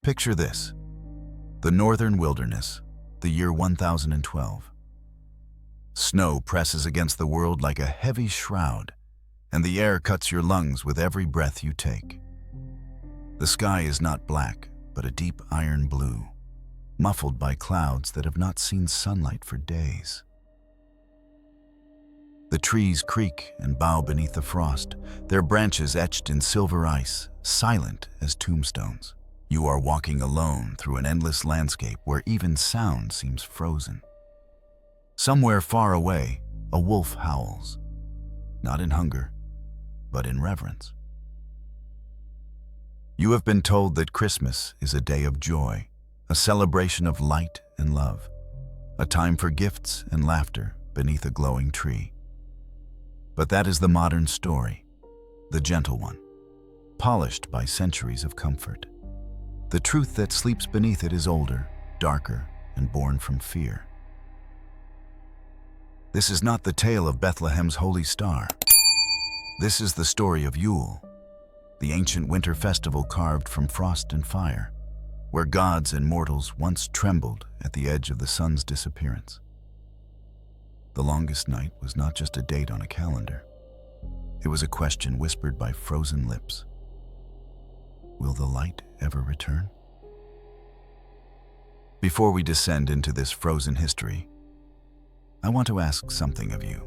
Picture this: the northern wilderness, the year 1012. Snow presses against the world like a heavy shroud, and the air cuts your lungs with every breath you take. The sky is not black, but a deep iron blue, muffled by clouds that have not seen sunlight for days. The trees creak and bow beneath the frost, their branches etched in silver ice, silent as tombstones. You are walking alone through an endless landscape where even sound seems frozen. Somewhere far away, a wolf howls, not in hunger, but in reverence. You have been told that Christmas is a day of joy, a celebration of light and love, a time for gifts and laughter beneath a glowing tree. But that is the modern story, the gentle one, polished by centuries of comfort. The truth that sleeps beneath it is older, darker, and born from fear. This is not the tale of Bethlehem's holy star. This is the story of Yule, the ancient winter festival carved from frost and fire, where gods and mortals once trembled at the edge of the sun's disappearance. The longest night was not just a date on a calendar. It was a question whispered by frozen lips. Will the light ever return? Before we descend into this frozen history, I want to ask something of you.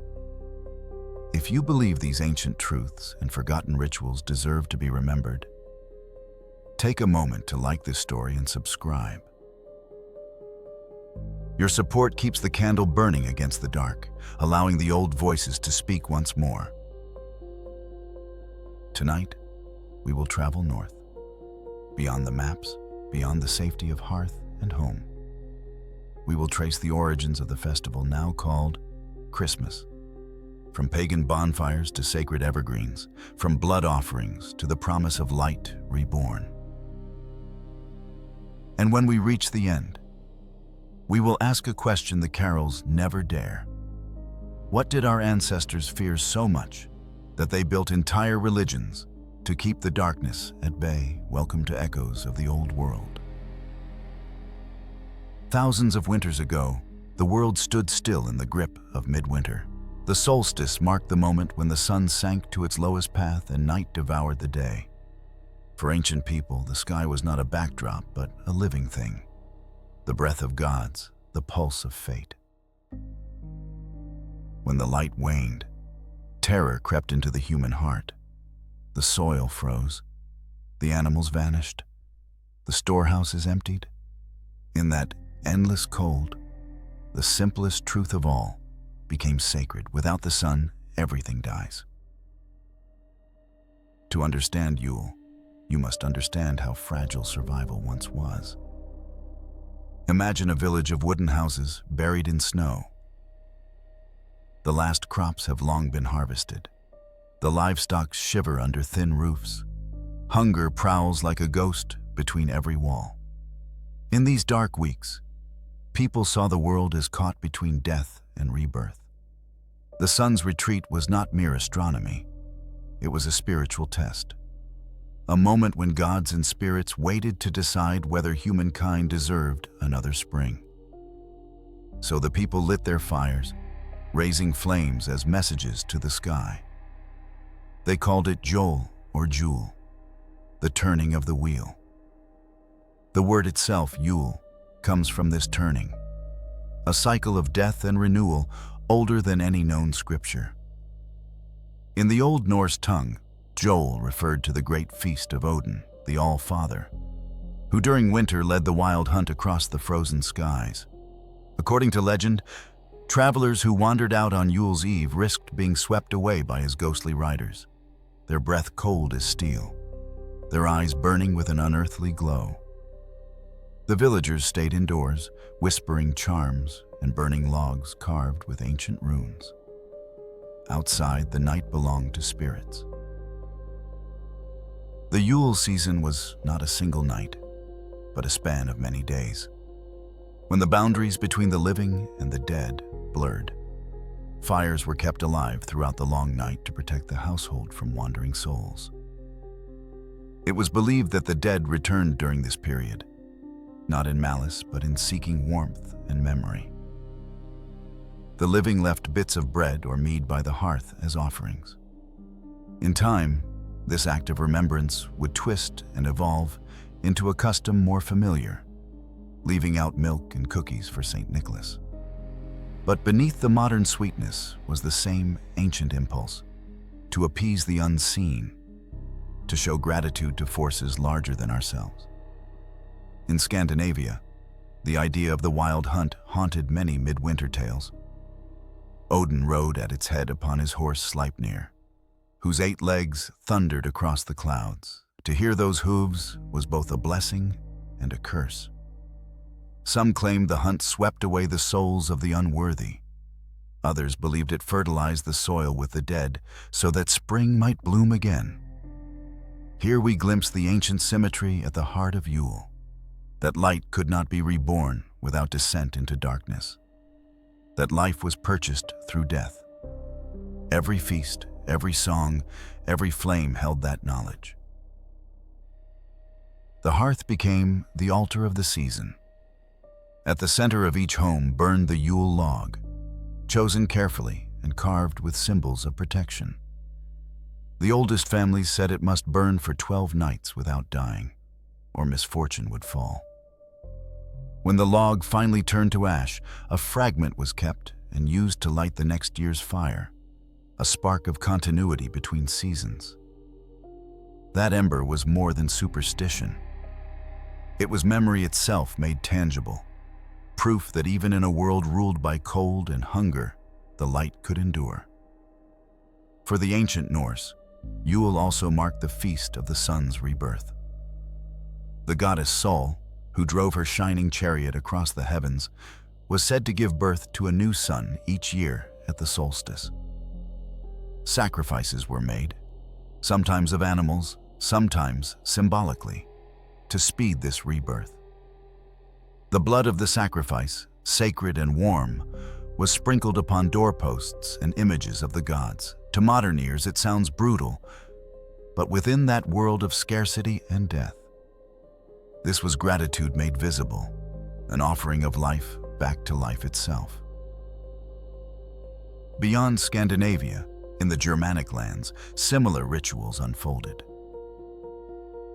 If you believe these ancient truths and forgotten rituals deserve to be remembered, take a moment to like this story and subscribe. Your support keeps the candle burning against the dark, allowing the old voices to speak once more. Tonight, we will travel north, beyond the maps, beyond the safety of hearth and home. We will trace the origins of the festival now called Christmas. From pagan bonfires to sacred evergreens, from blood offerings to the promise of light reborn. And when we reach the end, we will ask a question the carols never dare. What did our ancestors fear so much that they built entire religions to keep the darkness at bay? Welcome to echoes of the old world. Thousands of winters ago, the world stood still in the grip of midwinter. The solstice marked the moment when the sun sank to its lowest path and night devoured the day. For ancient people, the sky was not a backdrop, but a living thing. The breath of gods, the pulse of fate. When the light waned, terror crept into the human heart. The soil froze, the animals vanished, the storehouses emptied. In that endless cold, the simplest truth of all became sacred. Without the sun, everything dies. To understand Yule, you must understand how fragile survival once was. Imagine a village of wooden houses buried in snow. The last crops have long been harvested. The livestock shiver under thin roofs. Hunger prowls like a ghost between every wall. In these dark weeks, people saw the world as caught between death and rebirth. The sun's retreat was not mere astronomy. It was a spiritual test. A moment when gods and spirits waited to decide whether humankind deserved another spring. So the people lit their fires, raising flames as messages to the sky. They called it Yule or Jule, the turning of the wheel. The word itself, Yule, comes from this turning, a cycle of death and renewal older than any known scripture. In the Old Norse tongue, Yule referred to the great feast of Odin, the All-Father, who during winter led the wild hunt across the frozen skies. According to legend, travelers who wandered out on Yule's Eve risked being swept away by his ghostly riders, their breath cold as steel, their eyes burning with an unearthly glow. The villagers stayed indoors, whispering charms and burning logs carved with ancient runes. Outside, the night belonged to spirits. The Yule season was not a single night, but a span of many days. When the boundaries between the living and the dead blurred, fires were kept alive throughout the long night to protect the household from wandering souls. It was believed that the dead returned during this period, not in malice, but in seeking warmth and memory. The living left bits of bread or mead by the hearth as offerings. In time, this act of remembrance would twist and evolve into a custom more familiar, leaving out milk and cookies for St. Nicholas. But beneath the modern sweetness was the same ancient impulse to appease the unseen, to show gratitude to forces larger than ourselves. In Scandinavia, the idea of the wild hunt haunted many midwinter tales. Odin rode at its head upon his horse Sleipnir, whose 8 legs thundered across the clouds. To hear those hooves was both a blessing and a curse. Some claimed the hunt swept away the souls of the unworthy. Others believed it fertilized the soil with the dead so that spring might bloom again. Here we glimpse the ancient symmetry at the heart of Yule, that light could not be reborn without descent into darkness, that life was purchased through death. Every feast, every song, every flame held that knowledge. The hearth became the altar of the season. At the center of each home burned the Yule log, chosen carefully and carved with symbols of protection. The oldest families said it must burn for 12 nights without dying, or misfortune would fall. When the log finally turned to ash, a fragment was kept and used to light the next year's fire, a spark of continuity between seasons. That ember was more than superstition. It was memory itself made tangible, proof that even in a world ruled by cold and hunger, the light could endure. For the ancient Norse, Yule also marked the feast of the sun's rebirth. The goddess Sol, who drove her shining chariot across the heavens, was said to give birth to a new sun each year at the solstice. Sacrifices were made, sometimes of animals, sometimes symbolically, to speed this rebirth. The blood of the sacrifice, sacred and warm, was sprinkled upon doorposts and images of the gods. To modern ears, it sounds brutal, but within that world of scarcity and death, this was gratitude made visible, an offering of life back to life itself. Beyond Scandinavia, in the Germanic lands, similar rituals unfolded.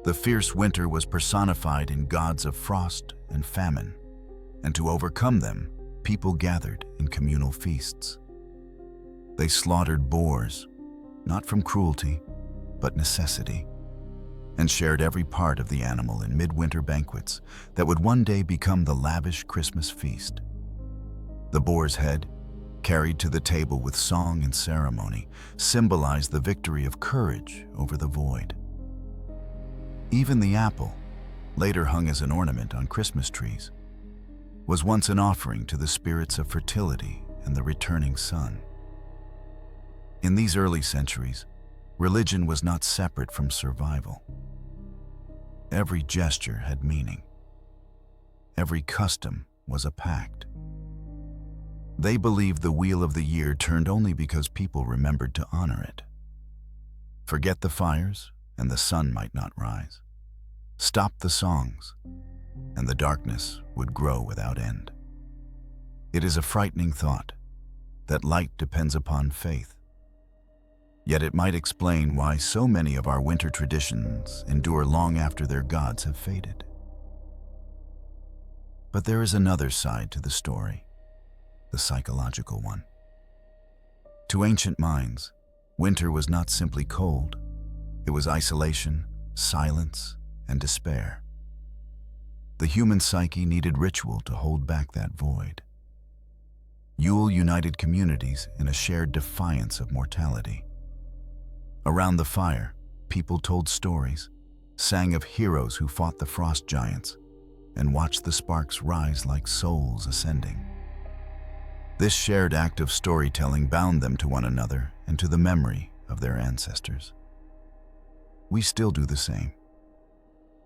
The fierce winter was personified in gods of frost and famine, and to overcome them, people gathered in communal feasts. They slaughtered boars, not from cruelty, but necessity, and shared every part of the animal in midwinter banquets that would one day become the lavish Christmas feast. The boar's head, carried to the table with song and ceremony, symbolized the victory of courage over the void. Even the apple, later hung as an ornament on Christmas trees, was once an offering to the spirits of fertility and the returning sun. In these early centuries, religion was not separate from survival. Every gesture had meaning. Every custom was a pact. They believed the wheel of the year turned only because people remembered to honor it. Forget the fires, and the sun might not rise. Stop the songs, and the darkness would grow without end. It is a frightening thought that light depends upon faith. Yet it might explain why so many of our winter traditions endure long after their gods have faded. But there is another side to the story, the psychological one. To ancient minds, winter was not simply cold. It was isolation, silence, and despair. The human psyche needed ritual to hold back that void. Yule united communities in a shared defiance of mortality. Around the fire, people told stories, sang of heroes who fought the frost giants, and watched the sparks rise like souls ascending. This shared act of storytelling bound them to one another and to the memory of their ancestors. We still do the same,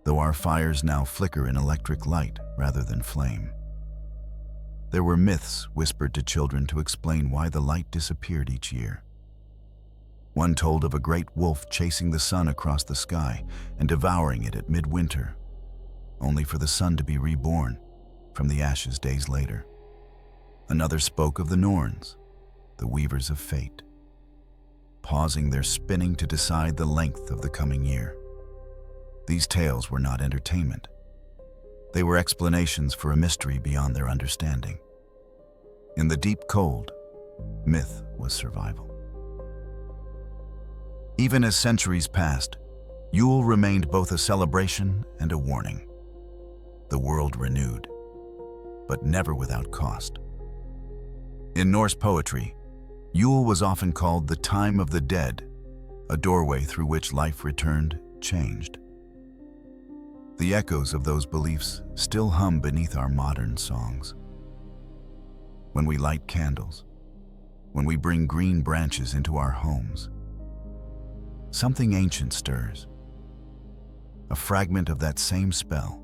though our fires now flicker in electric light rather than flame. There were myths whispered to children to explain why the light disappeared each year. One told of a great wolf chasing the sun across the sky and devouring it at midwinter, only for the sun to be reborn from the ashes days later. Another spoke of the Norns, the weavers of fate, pausing their spinning to decide the length of the coming year. These tales were not entertainment. They were explanations for a mystery beyond their understanding. In the deep cold, myth was survival. Even as centuries passed, Yule remained both a celebration and a warning. The world renewed, but never without cost. In Norse poetry, Yule was often called the time of the dead, a doorway through which life returned, changed. The echoes of those beliefs still hum beneath our modern songs. When we light candles, when we bring green branches into our homes, something ancient stirs. A fragment of that same spell,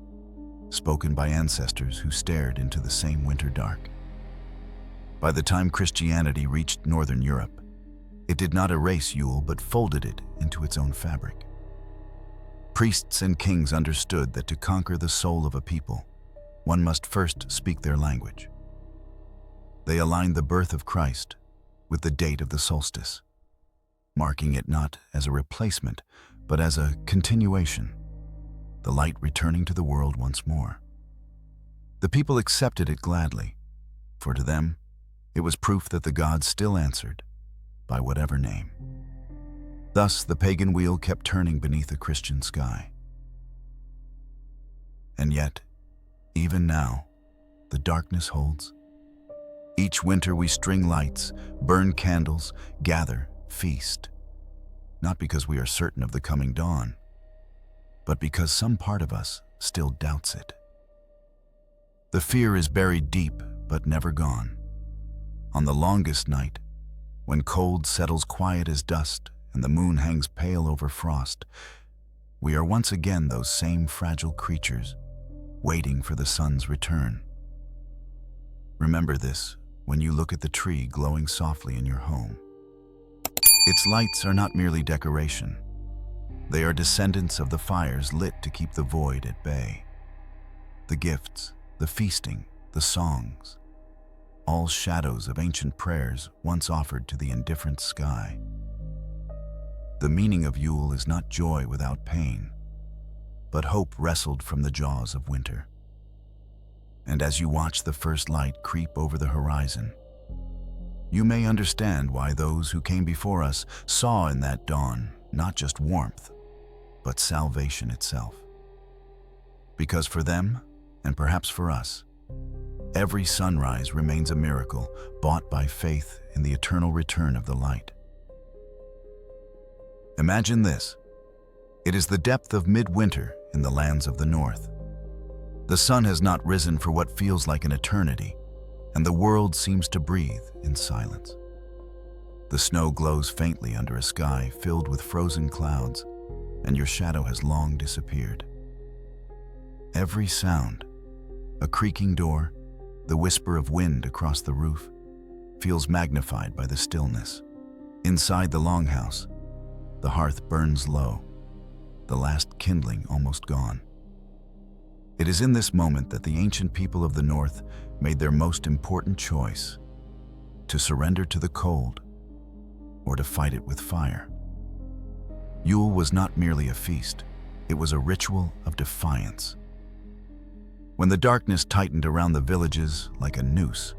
spoken by ancestors who stared into the same winter dark. By the time Christianity reached Northern Europe, it did not erase Yule but folded it into its own fabric. Priests and kings understood that to conquer the soul of a people, one must first speak their language. They aligned the birth of Christ with the date of the solstice, marking it not as a replacement, but as a continuation, the light returning to the world once more. The people accepted it gladly, for to them, it was proof that the gods still answered, by whatever name. Thus, the pagan wheel kept turning beneath a Christian sky. And yet, even now, the darkness holds. Each winter we string lights, burn candles, gather, feast. Not because we are certain of the coming dawn, but because some part of us still doubts it. The fear is buried deep, but never gone. On the longest night, when cold settles quiet as dust and the moon hangs pale over frost, we are once again those same fragile creatures, waiting for the sun's return. Remember this when you look at the tree glowing softly in your home. Its lights are not merely decoration. They are descendants of the fires lit to keep the void at bay. The gifts, the feasting, the songs, all shadows of ancient prayers once offered to the indifferent sky. The meaning of Yule is not joy without pain, but hope wrestled from the jaws of winter. And as you watch the first light creep over the horizon, you may understand why those who came before us saw in that dawn not just warmth, but salvation itself. Because for them, and perhaps for us, every sunrise remains a miracle bought by faith in the eternal return of the light. Imagine this. It is the depth of midwinter in the lands of the north. The sun has not risen for what feels like an eternity, and the world seems to breathe in silence. The snow glows faintly under a sky filled with frozen clouds, and your shadow has long disappeared. Every sound, a creaking door, the whisper of wind across the roof, feels magnified by the stillness. Inside the longhouse, the hearth burns low, the last kindling almost gone. It is in this moment that the ancient people of the North made their most important choice: to surrender to the cold or to fight it with fire. Yule was not merely a feast, it was a ritual of defiance. When the darkness tightened around the villages like a noose,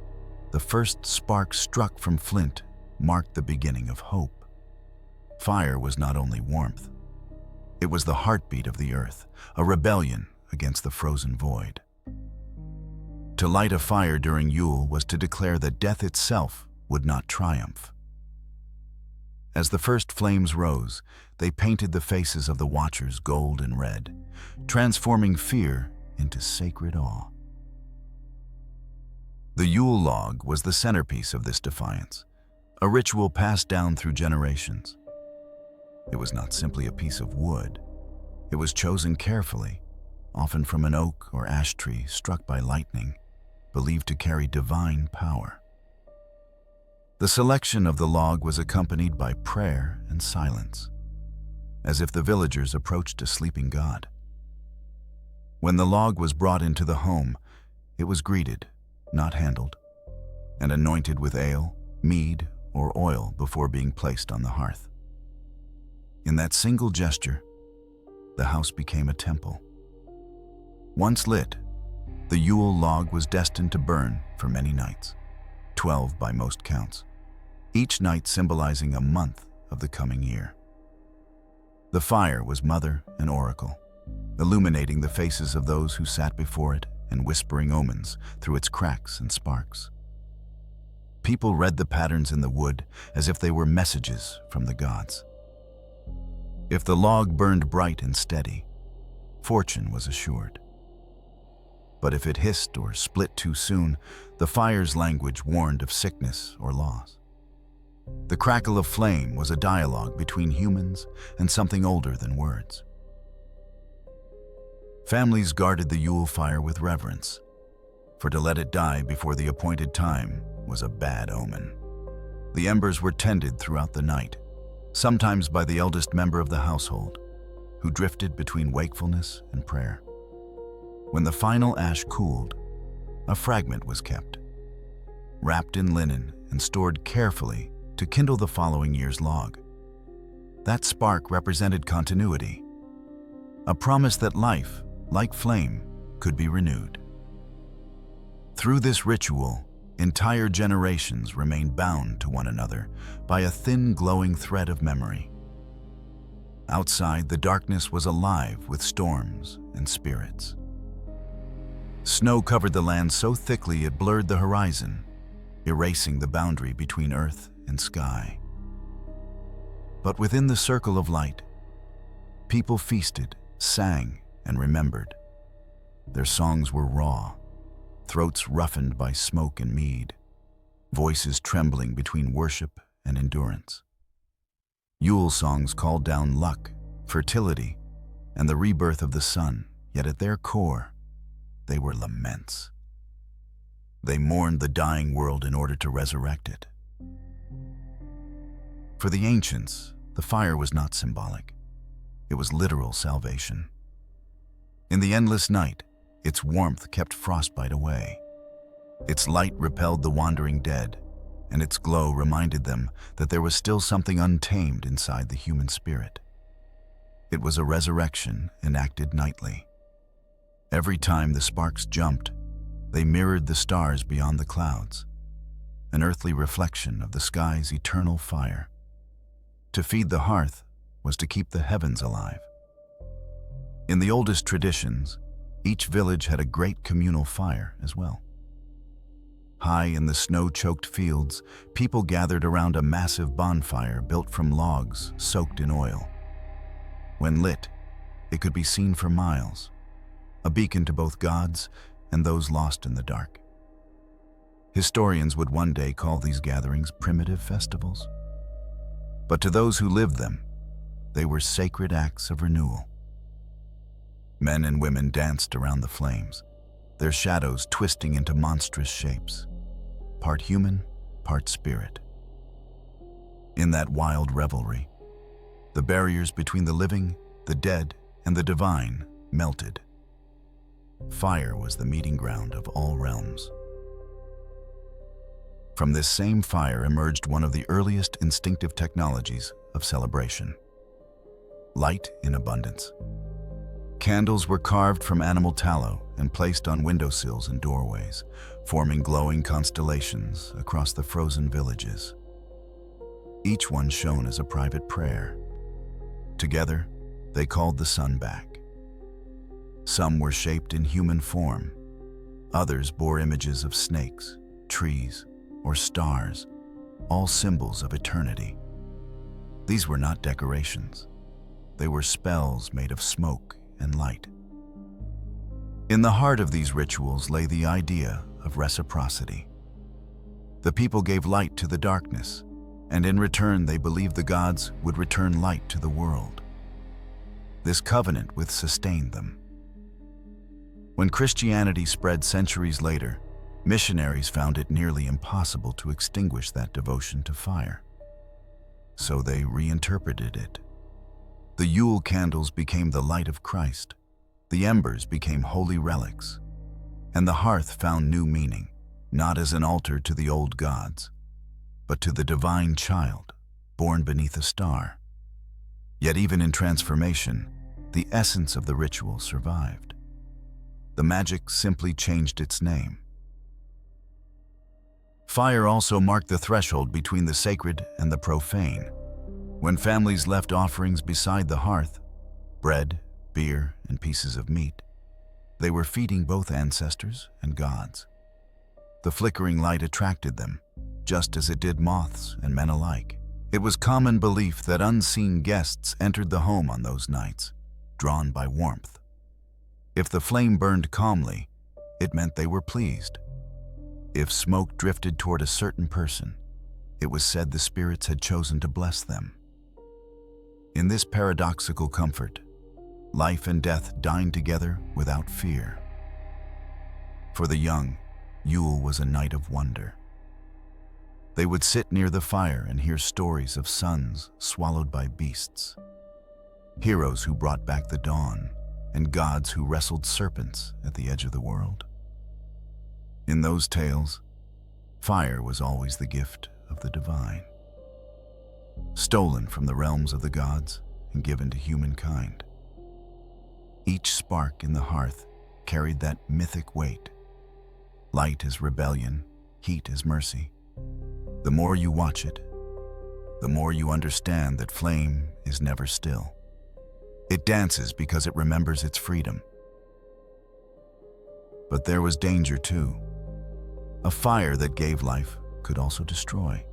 the first spark struck from flint marked the beginning of hope. Fire was not only warmth, it was the heartbeat of the earth, a rebellion against the frozen void. To light a fire during Yule was to declare that death itself would not triumph. As the first flames rose, they painted the faces of the watchers gold and red, transforming fear into sacred awe. The Yule log was the centerpiece of this defiance, a ritual passed down through generations. It was not simply a piece of wood. It was chosen carefully, often from an oak or ash tree struck by lightning, believed to carry divine power. The selection of the log was accompanied by prayer and silence, as if the villagers approached a sleeping god. When the log was brought into the home, it was greeted, not handled, and anointed with ale, mead, or oil before being placed on the hearth. In that single gesture, the house became a temple. Once lit, the Yule log was destined to burn for many nights, 12 by most counts, each night symbolizing a month of the coming year. The fire was mother and oracle, illuminating the faces of those who sat before it and whispering omens through its cracks and sparks. People read the patterns in the wood as if they were messages from the gods. If the log burned bright and steady, fortune was assured. But if it hissed or split too soon, the fire's language warned of sickness or loss. The crackle of flame was a dialogue between humans and something older than words. Families guarded the Yule fire with reverence, for to let it die before the appointed time was a bad omen. The embers were tended throughout the night, sometimes by the eldest member of the household, who drifted between wakefulness and prayer. When the final ash cooled, a fragment was kept, wrapped in linen and stored carefully to kindle the following year's log. That spark represented continuity, a promise that life, like flame, could be renewed. Through this ritual, entire generations remained bound to one another by a thin glowing thread of memory. Outside, the darkness was alive with storms and spirits. Snow covered the land so thickly it blurred the horizon, erasing the boundary between earth and sky. But within the circle of light, people feasted, sang, and remembered. Their songs were raw, throats roughened by smoke and mead, voices trembling between worship and endurance. Yule songs called down luck, fertility, and the rebirth of the sun, yet at their core, they were laments. They mourned the dying world in order to resurrect it. For the ancients, the fire was not symbolic. It was literal salvation. In the endless night, its warmth kept frostbite away. Its light repelled the wandering dead, and its glow reminded them that there was still something untamed inside the human spirit. It was a resurrection enacted nightly. Every time the sparks jumped, they mirrored the stars beyond the clouds, an earthly reflection of the sky's eternal fire. To feed the hearth was to keep the heavens alive. In the oldest traditions, each village had a great communal fire as well. High in the snow-choked fields, people gathered around a massive bonfire built from logs soaked in oil. When lit, it could be seen for miles, a beacon to both gods and those lost in the dark. Historians would one day call these gatherings primitive festivals. But to those who lived them, they were sacred acts of renewal. Men and women danced around the flames, their shadows twisting into monstrous shapes, part human, part spirit. In that wild revelry, the barriers between the living, the dead, and the divine melted. Fire was the meeting ground of all realms. From this same fire emerged one of the earliest instinctive technologies of celebration: light in abundance. Candles were carved from animal tallow and placed on windowsills and doorways, forming glowing constellations across the frozen villages. Each one shone as a private prayer. Together, they called the sun back. Some were shaped in human form. Others bore images of snakes, trees, or stars, all symbols of eternity. These were not decorations. They were spells made of smoke and light. In the heart of these rituals lay the idea of reciprocity. The people gave light to the darkness, and in return they believed the gods would return light to the world. This covenant would sustain them. When Christianity spread centuries later, Missionaries found it nearly impossible to extinguish that devotion to fire. So they reinterpreted it. The Yule candles became the light of Christ, the embers became holy relics, and the hearth found new meaning, not as an altar to the old gods, but to the divine child born beneath a star. Yet even in transformation, the essence of the ritual survived. The magic simply changed its name. Fire also marked the threshold between the sacred and the profane. When families left offerings beside the hearth, bread, beer, and pieces of meat, they were feeding both ancestors and gods. The flickering light attracted them, just as it did moths and men alike. It was common belief that unseen guests entered the home on those nights, drawn by warmth. If the flame burned calmly, it meant they were pleased. If smoke drifted toward a certain person, it was said the spirits had chosen to bless them. In this paradoxical comfort, life and death dined together without fear. For the young, Yule was a night of wonder. They would sit near the fire and hear stories of sons swallowed by beasts, heroes who brought back the dawn, and gods who wrestled serpents at the edge of the world. In those tales, fire was always the gift of the divine, stolen from the realms of the gods and given to humankind. Each spark in the hearth carried that mythic weight. Light is rebellion, heat is mercy. The more you watch it, the more you understand that flame is never still. It dances because it remembers its freedom. But there was danger too. A fire that gave life could also destroy.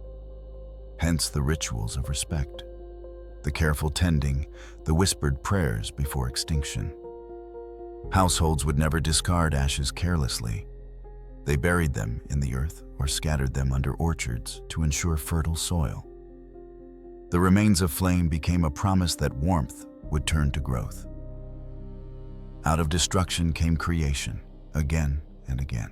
Hence the rituals of respect, the careful tending, the whispered prayers before extinction. Households would never discard ashes carelessly. They buried them in the earth or scattered them under orchards to ensure fertile soil. The remains of flame became a promise that warmth would turn to growth. Out of destruction came creation, again and again.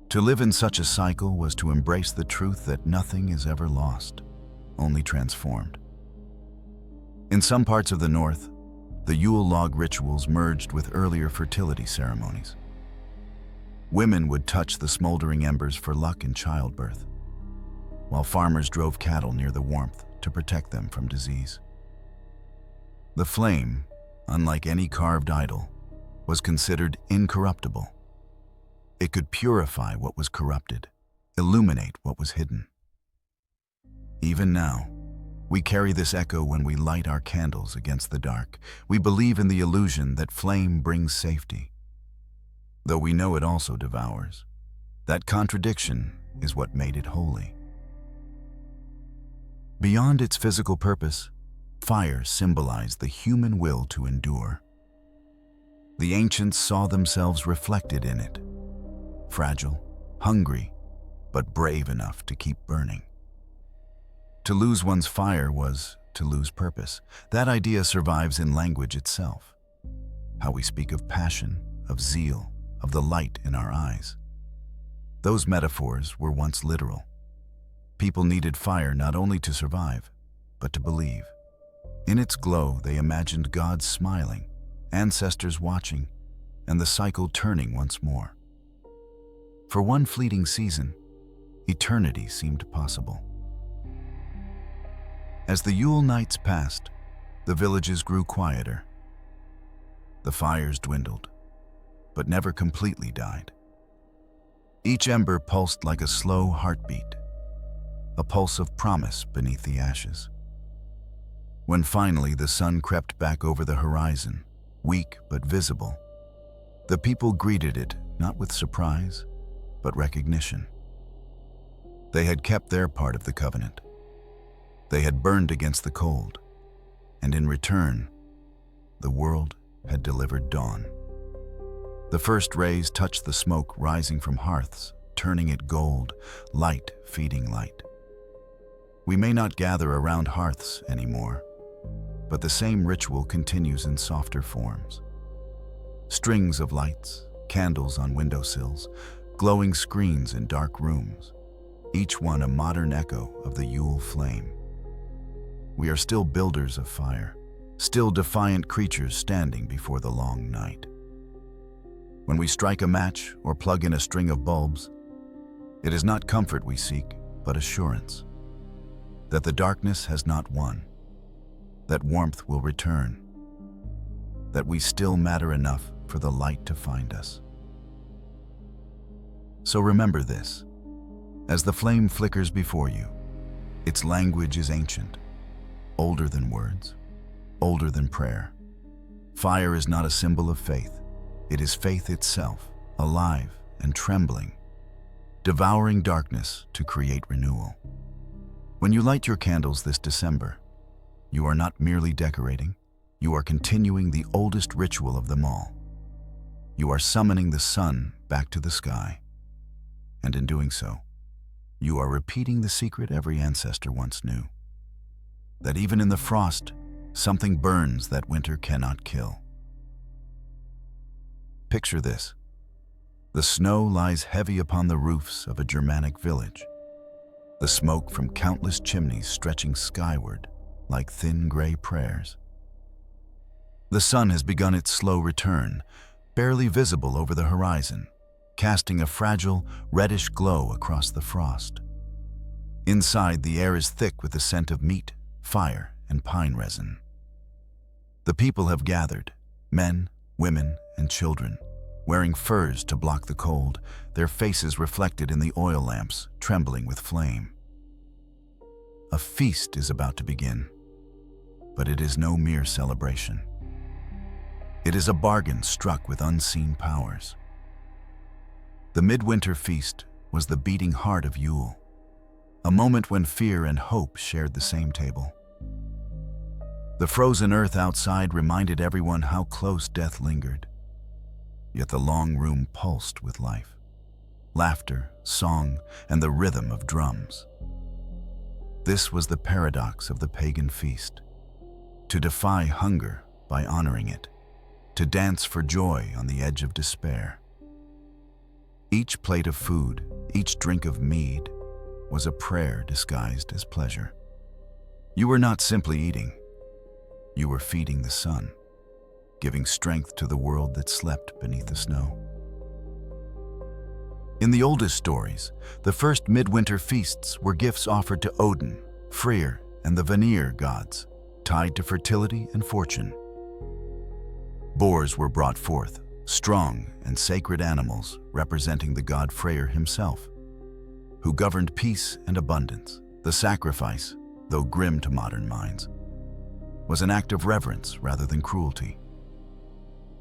To live in such a cycle was to embrace the truth that nothing is ever lost, only transformed. In some parts of the north, the Yule log rituals merged with earlier fertility ceremonies. Women would touch the smoldering embers for luck in childbirth, while farmers drove cattle near the warmth to protect them from disease. The flame, unlike any carved idol, was considered incorruptible. It could purify what was corrupted, illuminate what was hidden. Even now, we carry this echo when we light our candles against the dark. We believe in the illusion that flame brings safety, though we know it also devours. That contradiction is what made it holy. Beyond its physical purpose, fire symbolized the human will to endure. The ancients saw themselves reflected in it, fragile, hungry, but brave enough to keep burning. To lose one's fire was to lose purpose. That idea survives in language itself. How we speak of passion, of zeal, of the light in our eyes. Those metaphors were once literal. People needed fire not only to survive, but to believe. In its glow, they imagined God smiling, ancestors watching, and the cycle turning once more. For one fleeting season, eternity seemed possible. As the Yule nights passed, the villages grew quieter. The fires dwindled, but never completely died. Each ember pulsed like a slow heartbeat, a pulse of promise beneath the ashes. When finally the sun crept back over the horizon, weak but visible, the people greeted it not with surprise, but recognition. They had kept their part of the covenant. They had burned against the cold, and in return, the world had delivered dawn. The first rays touched the smoke rising from hearths, turning it gold, light feeding light. We may not gather around hearths anymore, but the same ritual continues in softer forms. Strings of lights, candles on windowsills, glowing screens in dark rooms, each one a modern echo of the Yule flame. We are still builders of fire, still defiant creatures standing before the long night. When we strike a match or plug in a string of bulbs, it is not comfort we seek, but assurance that the darkness has not won, that warmth will return, that we still matter enough for the light to find us. So remember this, as the flame flickers before you, its language is ancient, older than words, older than prayer. Fire is not a symbol of faith, it is faith itself, alive and trembling, devouring darkness to create renewal. When you light your candles this December, you are not merely decorating, you are continuing the oldest ritual of them all. You are summoning the sun back to the sky, and in doing so, you are repeating the secret every ancestor once knew, that even in the frost, something burns that winter cannot kill. Picture this. The snow lies heavy upon the roofs of a Germanic village, the smoke from countless chimneys stretching skyward like thin gray prayers. The sun has begun its slow return, barely visible over the horizon, casting a fragile, reddish glow across the frost. Inside, the air is thick with the scent of meat, fire, and pine resin. The people have gathered, men, women, and children, wearing furs to block the cold, their faces reflected in the oil lamps, trembling with flame. A feast is about to begin, but it is no mere celebration. It is a bargain struck with unseen powers. The midwinter feast was the beating heart of Yule, a moment when fear and hope shared the same table. The frozen earth outside reminded everyone how close death lingered, yet the long room pulsed with life, laughter, song, and the rhythm of drums. This was the paradox of the pagan feast: to defy hunger by honoring it, to dance for joy on the edge of despair. Each plate of food, each drink of mead, was a prayer disguised as pleasure. You were not simply eating, you were feeding the sun, giving strength to the world that slept beneath the snow. In the oldest stories, the first midwinter feasts were gifts offered to Odin, Freyr, and the Vanir gods, tied to fertility and fortune. Boars were brought forth, strong and sacred animals representing the god Freyr himself, who governed peace and abundance. The sacrifice, though grim to modern minds, was an act of reverence rather than cruelty.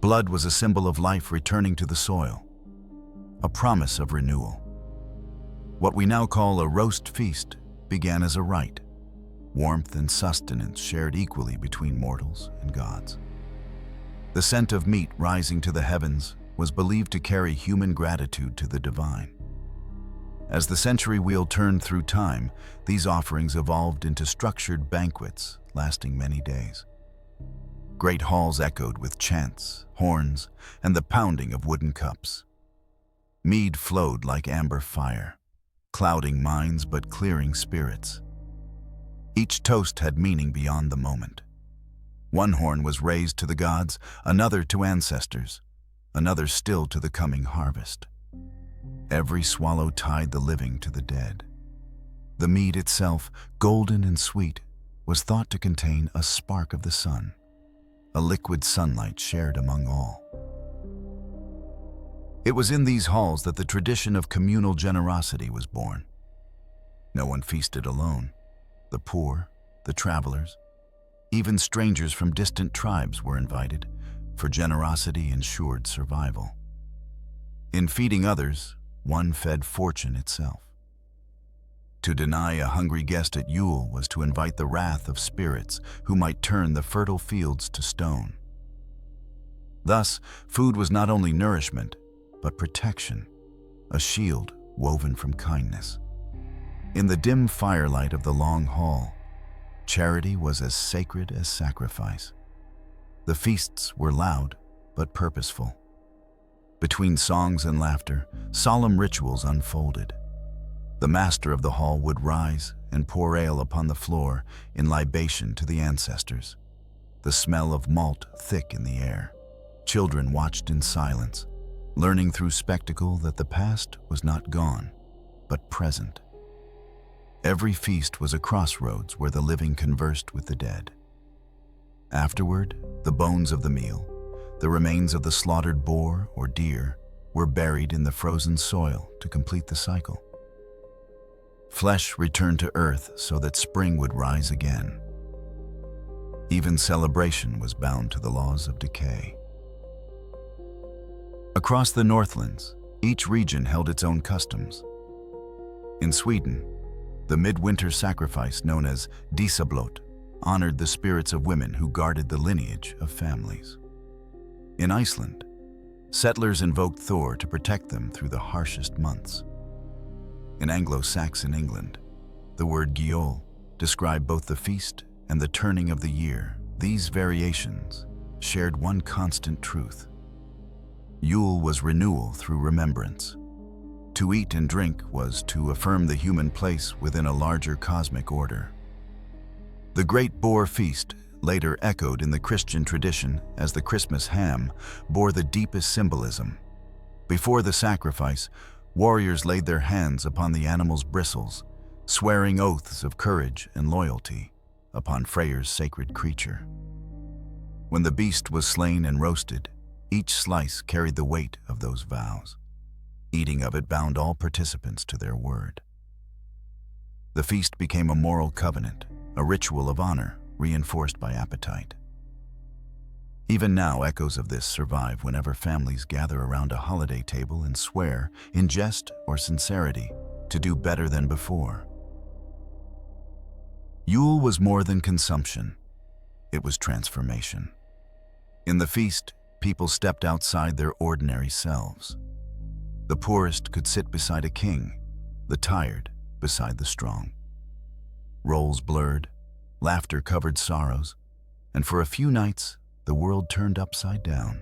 Blood was a symbol of life returning to the soil, a promise of renewal. What we now call a roast feast began as a rite, warmth and sustenance shared equally between mortals and gods. The scent of meat rising to the heavens was believed to carry human gratitude to the divine. As the century wheel turned through time, these offerings evolved into structured banquets lasting many days. Great halls echoed with chants, horns, and the pounding of wooden cups. Mead flowed like amber fire, clouding minds but clearing spirits. Each toast had meaning beyond the moment. One horn was raised to the gods, another to ancestors, another still to the coming harvest. Every swallow tied the living to the dead. The mead itself, golden and sweet, was thought to contain a spark of the sun, a liquid sunlight shared among all. It was in these halls that the tradition of communal generosity was born. No one feasted alone. The poor, the travelers, even strangers from distant tribes were invited, for generosity ensured survival. In feeding others, one fed fortune itself. To deny a hungry guest at Yule was to invite the wrath of spirits who might turn the fertile fields to stone. Thus, food was not only nourishment, but protection, a shield woven from kindness. In the dim firelight of the long hall, charity was as sacred as sacrifice. The feasts were loud but purposeful. Between songs and laughter, solemn rituals unfolded. The master of the hall would rise and pour ale upon the floor in libation to the ancestors, the smell of malt thick in the air. Children watched in silence, learning through spectacle that the past was not gone, but present. Every feast was a crossroads where the living conversed with the dead. Afterward, the bones of the meal, the remains of the slaughtered boar or deer, were buried in the frozen soil to complete the cycle. Flesh returned to earth so that spring would rise again. Even celebration was bound to the laws of decay. Across the Northlands, each region held its own customs. In Sweden, the midwinter sacrifice known as Disablot honored the spirits of women who guarded the lineage of families. In Iceland, settlers invoked Thor to protect them through the harshest months. In Anglo-Saxon England, the word Yule described both the feast and the turning of the year. These variations shared one constant truth. Yule was renewal through remembrance. To eat and drink was to affirm the human place within a larger cosmic order. The Great Boar Feast, later echoed in the Christian tradition as the Christmas ham, bore the deepest symbolism. Before the sacrifice, warriors laid their hands upon the animal's bristles, swearing oaths of courage and loyalty upon Freyr's sacred creature. When the beast was slain and roasted, each slice carried the weight of those vows. Eating of it bound all participants to their word. The feast became a moral covenant, a ritual of honor reinforced by appetite. Even now, echoes of this survive whenever families gather around a holiday table and swear, in jest or sincerity, to do better than before. Yule was more than consumption. It was transformation. In the feast, people stepped outside their ordinary selves. The poorest could sit beside a king, the tired beside the strong. Roles blurred, laughter covered sorrows, and for a few nights, the world turned upside down.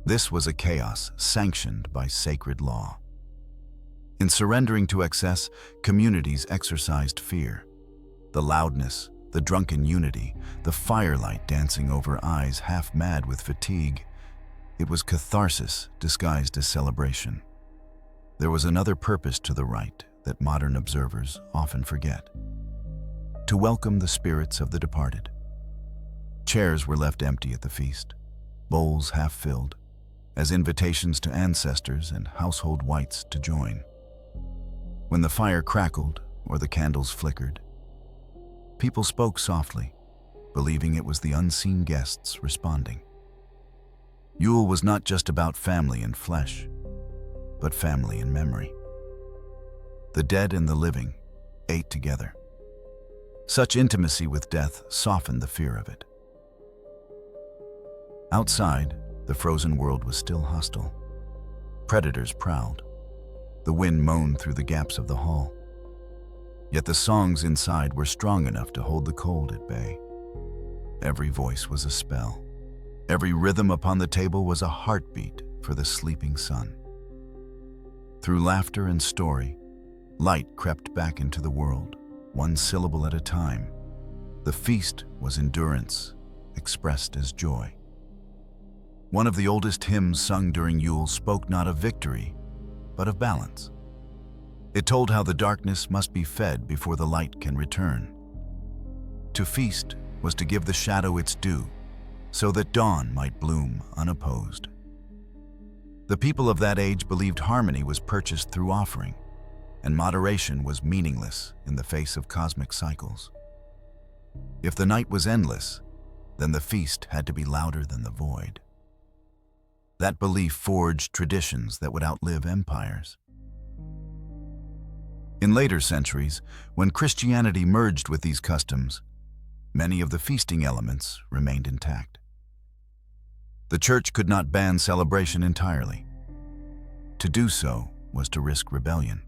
This was a chaos sanctioned by sacred law. In surrendering to excess, communities exercised fear. The loudness, the drunken unity, the firelight dancing over eyes half mad with fatigue. It was catharsis disguised as celebration. There was another purpose to the rite that modern observers often forget: to welcome the spirits of the departed. Chairs were left empty at the feast, bowls half filled, as invitations to ancestors and household wights to join. When the fire crackled or the candles flickered, people spoke softly, believing it was the unseen guests responding. Yule was not just about family and flesh, but family and memory. The dead and the living ate together. Such intimacy with death softened the fear of it. Outside, the frozen world was still hostile. Predators prowled. The wind moaned through the gaps of the hall. Yet the songs inside were strong enough to hold the cold at bay. Every voice was a spell. Every rhythm upon the table was a heartbeat for the sleeping sun. Through laughter and story, light crept back into the world, one syllable at a time. The feast was endurance, expressed as joy. One of the oldest hymns sung during Yule spoke not of victory, but of balance. It told how the darkness must be fed before the light can return. To feast was to give the shadow its due, so that dawn might bloom unopposed. The people of that age believed harmony was purchased through offering, and moderation was meaningless in the face of cosmic cycles. If the night was endless, then the feast had to be louder than the void. That belief forged traditions that would outlive empires. In later centuries, when Christianity merged with these customs, many of the feasting elements remained intact. The church could not ban celebration entirely. To do so was to risk rebellion.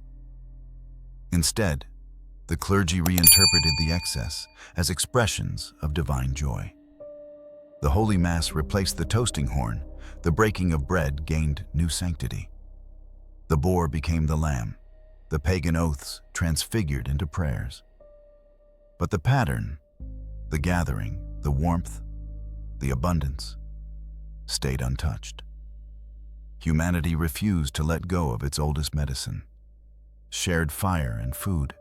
Instead, the clergy reinterpreted the excess as expressions of divine joy. The Holy Mass replaced the toasting horn. The breaking of bread gained new sanctity. The boar became the lamb, the pagan oaths transfigured into prayers. But the pattern, the gathering, the warmth, the abundance, stayed untouched. Humanity refused to let go of its oldest medicine, shared fire and food.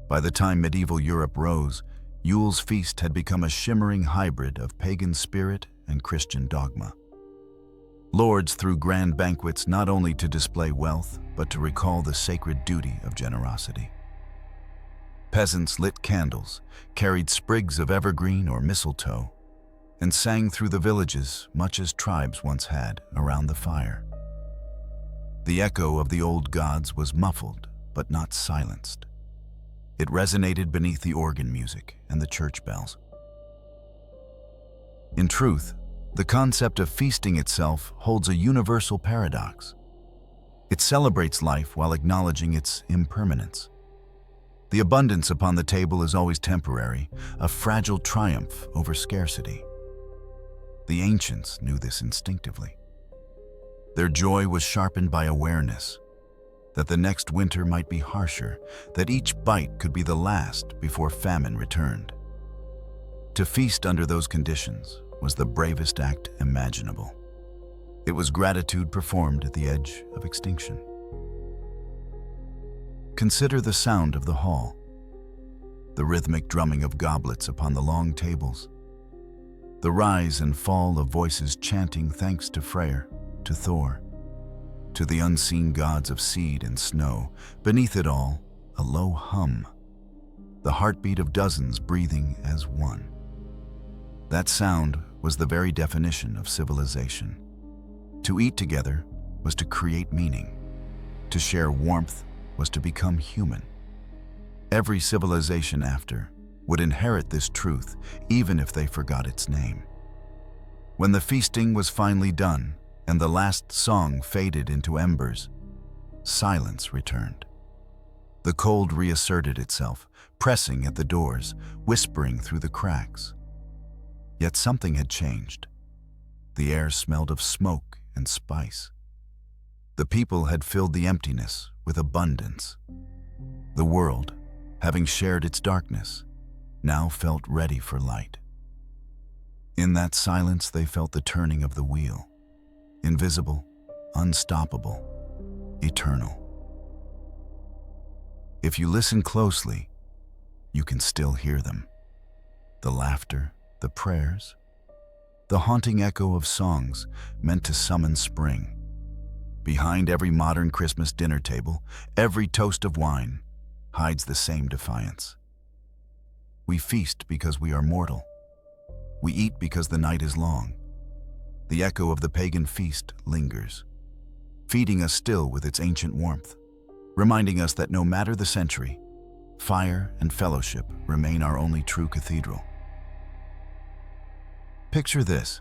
By the time medieval Europe rose, Yule's feast had become a shimmering hybrid of pagan spirit and Christian dogma. Lords threw grand banquets not only to display wealth, but to recall the sacred duty of generosity. Peasants lit candles, carried sprigs of evergreen or mistletoe, and sang through the villages much as tribes once had around the fire. The echo of the old gods was muffled, but not silenced. It resonated beneath the organ music and the church bells. In truth, the concept of feasting itself holds a universal paradox. It celebrates life while acknowledging its impermanence. The abundance upon the table is always temporary, a fragile triumph over scarcity. The ancients knew this instinctively. Their joy was sharpened by awareness that the next winter might be harsher, that each bite could be the last before famine returned. To feast under those conditions was the bravest act imaginable. It was gratitude performed at the edge of extinction. Consider the sound of the hall, the rhythmic drumming of goblets upon the long tables, the rise and fall of voices chanting thanks to Freyr, to Thor, to the unseen gods of seed and snow. Beneath it all, a low hum, the heartbeat of dozens breathing as one. That sound was the very definition of civilization. To eat together was to create meaning. To share warmth was to become human. Every civilization after would inherit this truth, even if they forgot its name. When the feasting was finally done and the last song faded into embers, silence returned. The cold reasserted itself, pressing at the doors, whispering through the cracks. Yet something had changed. The air smelled of smoke and spice. The people had filled the emptiness with abundance. The world, having shared its darkness, now felt ready for light. In that silence they felt the turning of the wheel, invisible, unstoppable, eternal. If you listen closely, you can still hear them. The laughter, the prayers, the haunting echo of songs meant to summon spring. Behind every modern Christmas dinner table, every toast of wine hides the same defiance. We feast because we are mortal. We eat because the night is long. The echo of the pagan feast lingers, feeding us still with its ancient warmth, reminding us that no matter the century, fire and fellowship remain our only true cathedral. Picture this: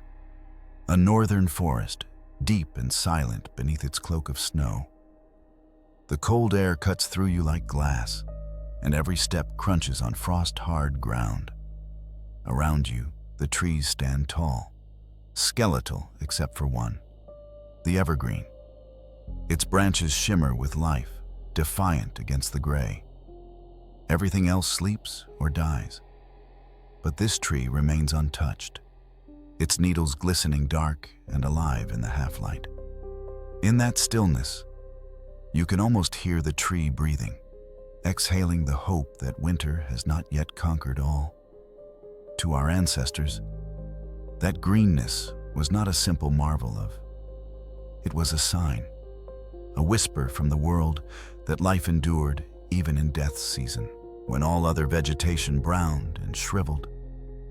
a northern forest, deep and silent beneath its cloak of snow. The cold air cuts through you like glass, and every step crunches on frost-hard ground. Around you, the trees stand tall, skeletal except for one, the evergreen. Its branches shimmer with life, defiant against the gray. Everything else sleeps or dies, but this tree remains untouched, its needles glistening dark and alive in the half-light. In that stillness, you can almost hear the tree breathing, exhaling the hope that winter has not yet conquered all. To our ancestors, that greenness was not a simple marvel of. It was a sign, a whisper from the world that life endured even in death's season, when all other vegetation browned and shriveled.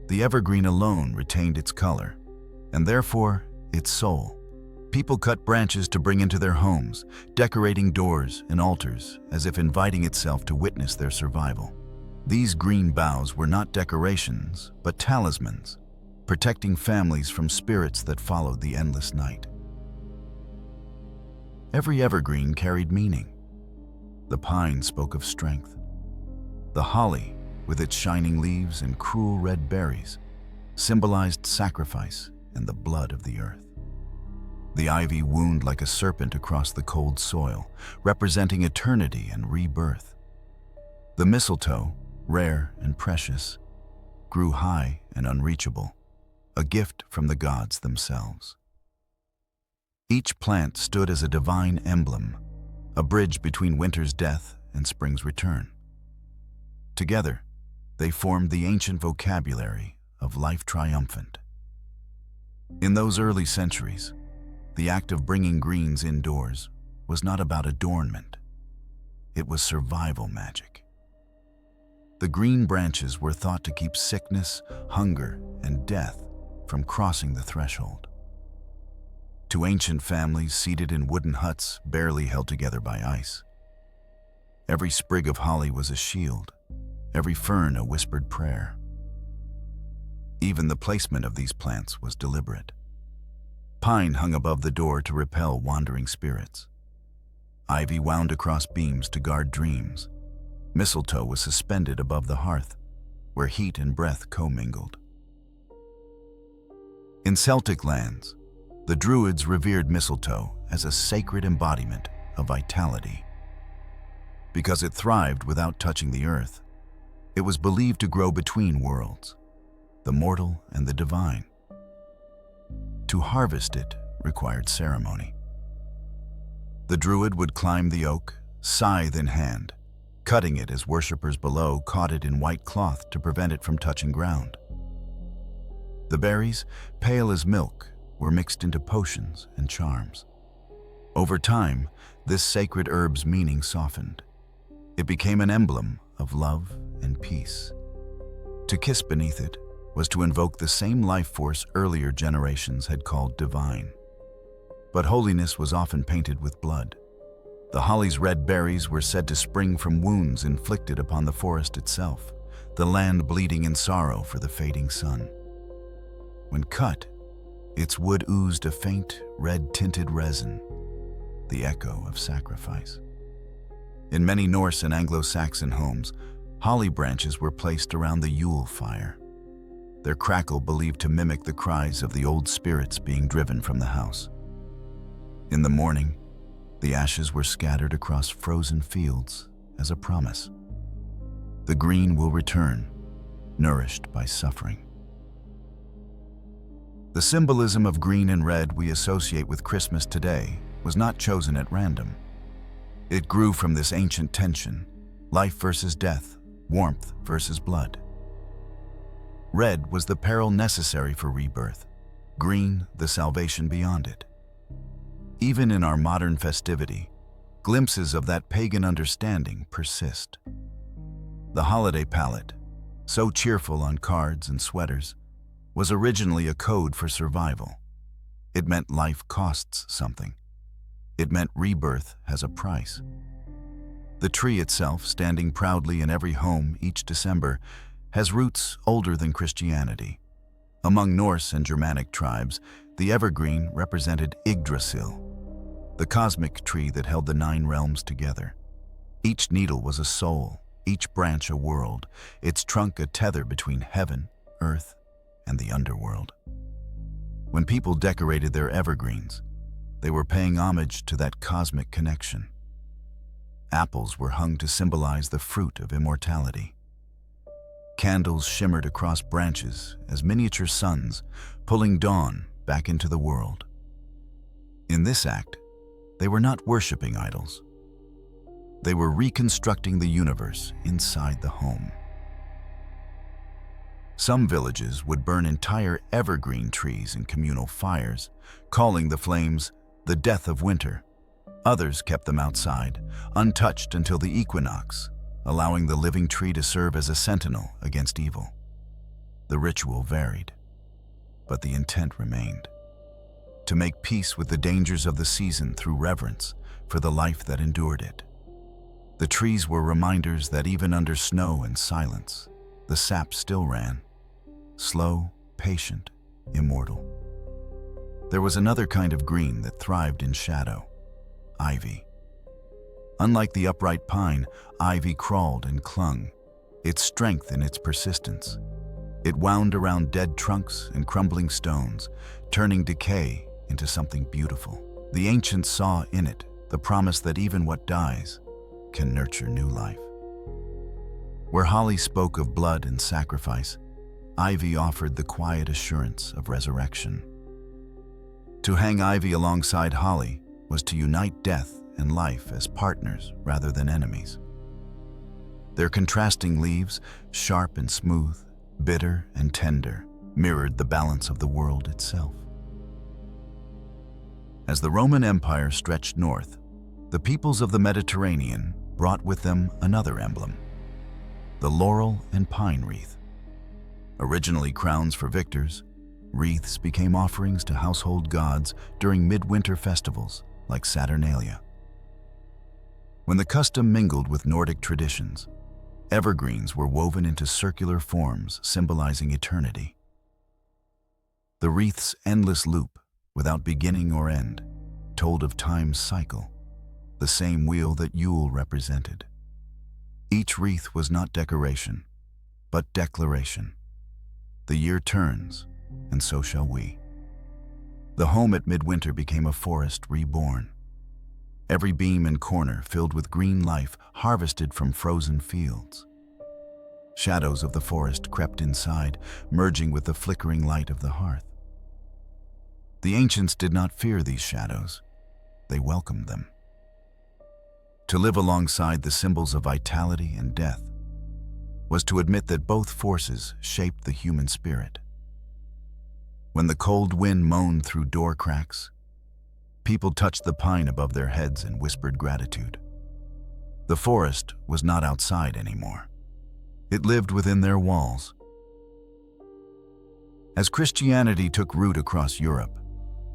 The evergreen alone retained its color, and therefore its soul. People cut branches to bring into their homes, decorating doors and altars as if inviting itself to witness their survival. These green boughs were not decorations, but talismans, protecting families from spirits that followed the endless night. Every evergreen carried meaning. The pine spoke of strength. The holly, with its shining leaves and cruel red berries, symbolized sacrifice and the blood of the earth. The ivy wound like a serpent across the cold soil, representing eternity and rebirth. The mistletoe, rare and precious, grew high and unreachable, a gift from the gods themselves. Each plant stood as a divine emblem, a bridge between winter's death and spring's return. Together, they formed the ancient vocabulary of life triumphant. In those early centuries, the act of bringing greens indoors was not about adornment. It was survival magic. The green branches were thought to keep sickness, hunger, and death from crossing the threshold. To ancient families seated in wooden huts barely held together by ice, every sprig of holly was a shield, every fern a whispered prayer. Even the placement of these plants was deliberate. Pine hung above the door to repel wandering spirits. Ivy wound across beams to guard dreams. Mistletoe was suspended above the hearth, where heat and breath commingled. In Celtic lands, the Druids revered mistletoe as a sacred embodiment of vitality. Because it thrived without touching the earth, it was believed to grow between worlds, the mortal and the divine. To harvest it required ceremony. The Druid would climb the oak, scythe in hand, cutting it as worshippers below caught it in white cloth to prevent it from touching ground. The berries, pale as milk, were mixed into potions and charms. Over time, this sacred herb's meaning softened. It became an emblem of love and peace. To kiss beneath it was to invoke the same life force earlier generations had called divine. But holiness was often painted with blood. The holly's red berries were said to spring from wounds inflicted upon the forest itself, the land bleeding in sorrow for the fading sun. When cut, its wood oozed a faint, red-tinted resin, the echo of sacrifice. In many Norse and Anglo-Saxon homes, holly branches were placed around the Yule fire, their crackle believed to mimic the cries of the old spirits being driven from the house. In the morning, the ashes were scattered across frozen fields as a promise. The green will return, nourished by suffering. The symbolism of green and red we associate with Christmas today was not chosen at random. It grew from this ancient tension, life versus death, warmth versus blood. Red was the peril necessary for rebirth, green the salvation beyond it. Even in our modern festivity, glimpses of that pagan understanding persist. The holiday palette, so cheerful on cards and sweaters, was originally a code for survival. It meant life costs something. It meant rebirth has a price. The tree itself, standing proudly in every home each December, has roots older than Christianity. Among Norse and Germanic tribes, the evergreen represented Yggdrasil, the cosmic tree that held the 9 realms together. Each needle was a soul, each branch a world, its trunk a tether between heaven, earth, and the underworld. When people decorated their evergreens, they were paying homage to that cosmic connection. Apples were hung to symbolize the fruit of immortality. Candles shimmered across branches as miniature suns, pulling dawn back into the world. In this act, they were not worshiping idols. They were reconstructing the universe inside the home. Some villages would burn entire evergreen trees in communal fires, calling the flames the death of winter. Others kept them outside, untouched until the equinox, allowing the living tree to serve as a sentinel against evil. The ritual varied, but the intent remained: to make peace with the dangers of the season through reverence for the life that endured it. The trees were reminders that even under snow and silence, the sap still ran, slow, patient, immortal. There was another kind of green that thrived in shadow: ivy. Unlike the upright pine, ivy crawled and clung, its strength in its persistence. It wound around dead trunks and crumbling stones, turning decay into something beautiful. The ancients saw in it the promise that even what dies can nurture new life. Where holly spoke of blood and sacrifice, ivy offered the quiet assurance of resurrection. To hang ivy alongside holly was to unite death and life as partners rather than enemies. Their contrasting leaves, sharp and smooth, bitter and tender, mirrored the balance of the world itself. As the Roman Empire stretched north, the peoples of the Mediterranean brought with them another emblem, the laurel and pine wreath. Originally crowns for victors, wreaths became offerings to household gods during midwinter festivals like Saturnalia. When the custom mingled with Nordic traditions, evergreens were woven into circular forms symbolizing eternity. The wreath's endless loop, without beginning or end, told of time's cycle, the same wheel that Yule represented. Each wreath was not decoration, but declaration. The year turns, and so shall we. The home at midwinter became a forest reborn. Every beam and corner filled with green life harvested from frozen fields. Shadows of the forest crept inside, merging with the flickering light of the hearth. The ancients did not fear these shadows, they welcomed them. To live alongside the symbols of vitality and death was to admit that both forces shaped the human spirit. When the cold wind moaned through door cracks, people touched the pine above their heads and whispered gratitude. The forest was not outside anymore. It lived within their walls. As Christianity took root across Europe,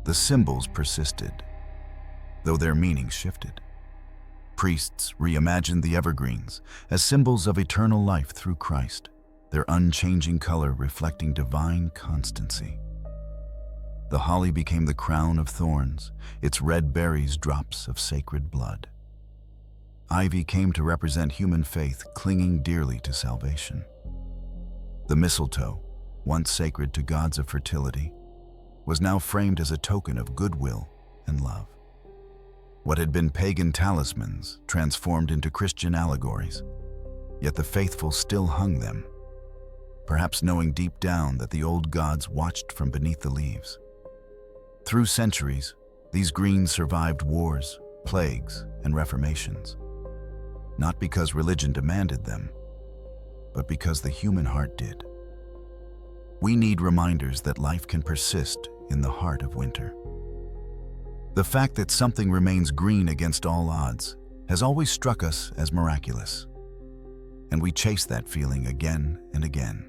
the symbols persisted, though their meanings shifted. Priests reimagined the evergreens as symbols of eternal life through Christ, their unchanging color reflecting divine constancy. The holly became the crown of thorns, its red berries drops of sacred blood. Ivy came to represent human faith clinging dearly to salvation. The mistletoe, once sacred to gods of fertility, was now framed as a token of goodwill and love. What had been pagan talismans transformed into Christian allegories, yet the faithful still hung them, perhaps knowing deep down that the old gods watched from beneath the leaves. Through centuries, these greens survived wars, plagues, and reformations, not because religion demanded them, but because the human heart did. We need reminders that life can persist in the heart of winter. The fact that something remains green against all odds has always struck us as miraculous, and we chase that feeling again and again.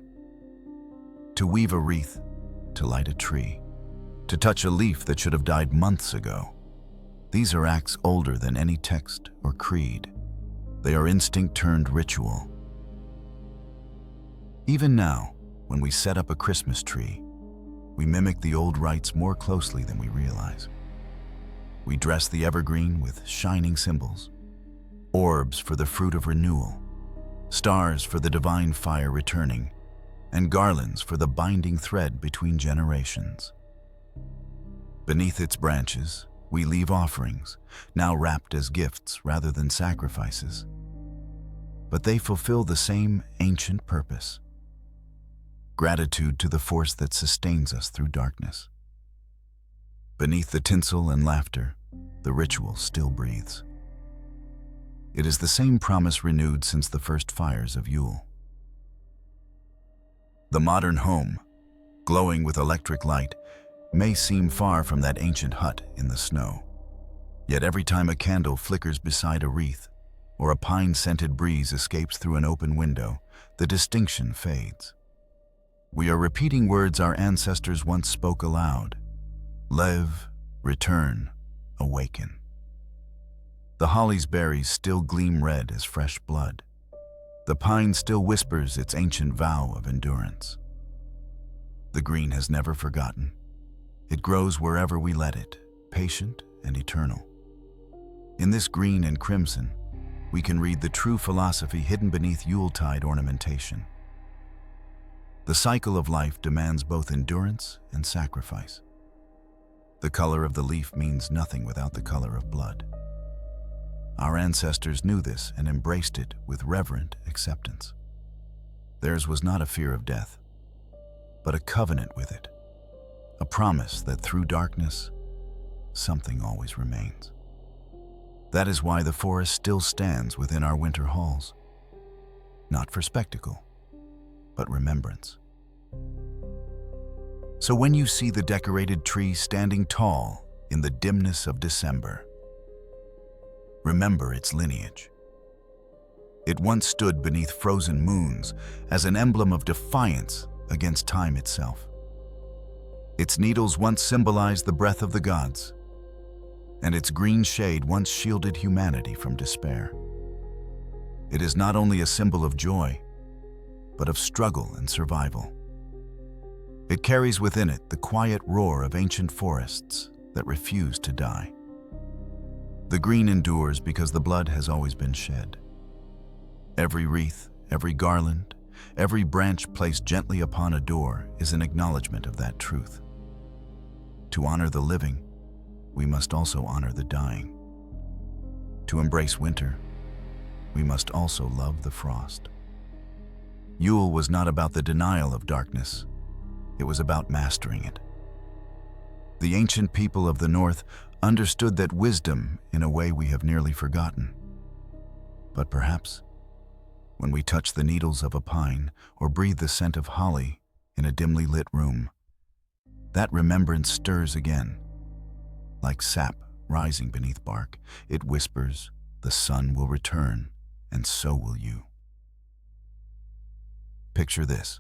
To weave a wreath, to light a tree, to touch a leaf that should have died months ago, these are acts older than any text or creed. They are instinct turned ritual. Even now, when we set up a Christmas tree, we mimic the old rites more closely than we realize. We dress the evergreen with shining symbols, orbs for the fruit of renewal, stars for the divine fire returning, and garlands for the binding thread between generations. Beneath its branches, we leave offerings, now wrapped as gifts rather than sacrifices. But they fulfill the same ancient purpose: gratitude to the force that sustains us through darkness. Beneath the tinsel and laughter, the ritual still breathes. It is the same promise renewed since the first fires of Yule. The modern home, glowing with electric light, may seem far from that ancient hut in the snow. Yet every time a candle flickers beside a wreath, or a pine-scented breeze escapes through an open window, the distinction fades. We are repeating words our ancestors once spoke aloud: live, return, awaken. The holly's berries still gleam red as fresh blood. The pine still whispers its ancient vow of endurance. The green has never forgotten. It grows wherever we let it, patient and eternal. In this green and crimson, we can read the true philosophy hidden beneath Yuletide ornamentation. The cycle of life demands both endurance and sacrifice. The color of the leaf means nothing without the color of blood. Our ancestors knew this and embraced it with reverent acceptance. Theirs was not a fear of death, but a covenant with it, a promise that through darkness, something always remains. That is why the forest still stands within our winter halls, not for spectacle, but remembrance. So when you see the decorated tree standing tall in the dimness of December, remember its lineage. It once stood beneath frozen moons as an emblem of defiance against time itself. Its needles once symbolized the breath of the gods, and its green shade once shielded humanity from despair. It is not only a symbol of joy, but of struggle and survival. It carries within it the quiet roar of ancient forests that refuse to die. The green endures because the blood has always been shed. Every wreath, every garland, every branch placed gently upon a door is an acknowledgement of that truth. To honor the living, we must also honor the dying. To embrace winter, we must also love the frost. Yule was not about the denial of darkness. It was about mastering it. The ancient people of the North understood that wisdom in a way we have nearly forgotten. But perhaps, when we touch the needles of a pine or breathe the scent of holly in a dimly lit room, that remembrance stirs again. Like sap rising beneath bark, it whispers, "The sun will return, and so will you." Picture this: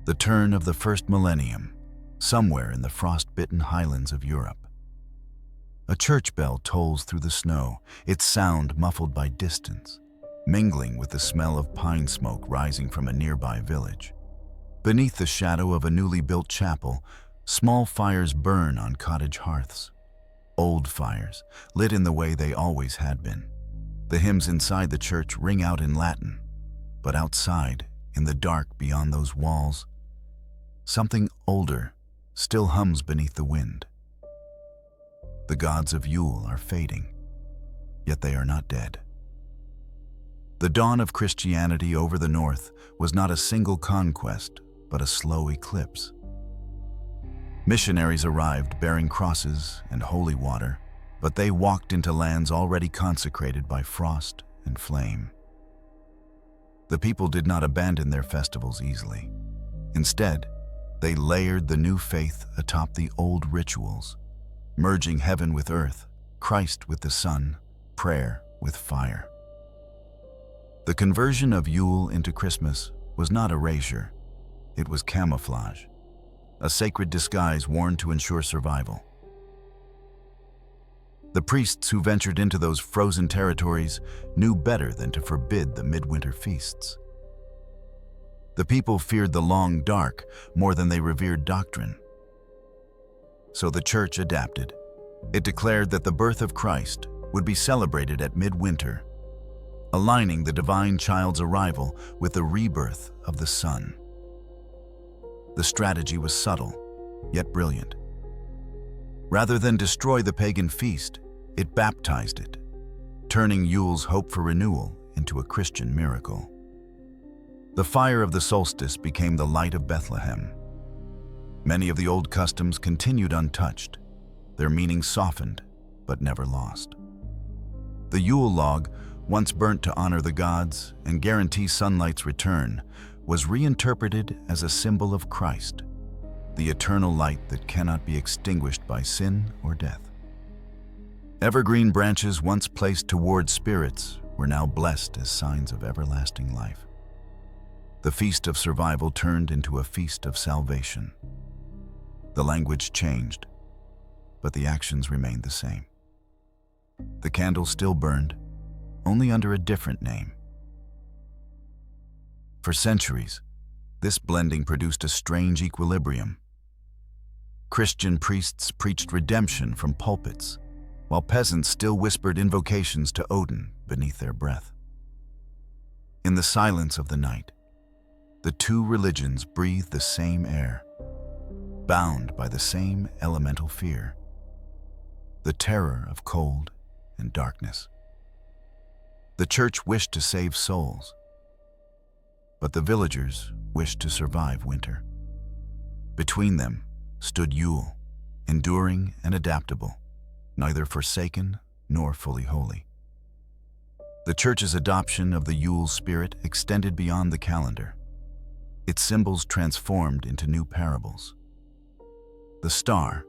the turn of the first millennium, somewhere in the frost-bitten highlands of Europe. A church bell tolls through the snow, its sound muffled by distance, mingling with the smell of pine smoke rising from a nearby village. Beneath the shadow of a newly built chapel, small fires burn on cottage hearths. Old fires, lit in the way they always had been. The hymns inside the church ring out in Latin, but outside, in the dark beyond those walls, something older still hums beneath the wind. The gods of Yule are fading, yet they are not dead. The dawn of Christianity over the North was not a single conquest, but a slow eclipse. Missionaries arrived bearing crosses and holy water, but they walked into lands already consecrated by frost and flame. The people did not abandon their festivals easily. Instead, they layered the new faith atop the old rituals, merging heaven with earth, Christ with the sun, prayer with fire. The conversion of Yule into Christmas was not erasure, it was camouflage, a sacred disguise worn to ensure survival. The priests who ventured into those frozen territories knew better than to forbid the midwinter feasts. The people feared the long dark more than they revered doctrine. So the church adapted. It declared that the birth of Christ would be celebrated at midwinter, aligning the divine child's arrival with the rebirth of the sun. The strategy was subtle, yet brilliant. Rather than destroy the pagan feast, it baptized it, turning Yule's hope for renewal into a Christian miracle. The fire of the solstice became the light of Bethlehem. Many of the old customs continued untouched, their meaning softened, but never lost. The Yule log, once burnt to honor the gods and guarantee sunlight's return, was reinterpreted as a symbol of Christ, the eternal light that cannot be extinguished by sin or death. Evergreen branches once placed toward spirits were now blessed as signs of everlasting life. The feast of survival turned into a feast of salvation. The language changed, but the actions remained the same. The candle still burned, only under a different name. For centuries, this blending produced a strange equilibrium. Christian priests preached redemption from pulpits, while peasants still whispered invocations to Odin beneath their breath. In the silence of the night, the two religions breathed the same air, bound by the same elemental fear. the terror of cold and darkness. The church wished to save souls, but the villagers wished to survive winter. Between them stood Yule, enduring and adaptable, neither forsaken nor fully holy. The church's adoption of the Yule spirit extended beyond the calendar, its symbols transformed into new parables. The star,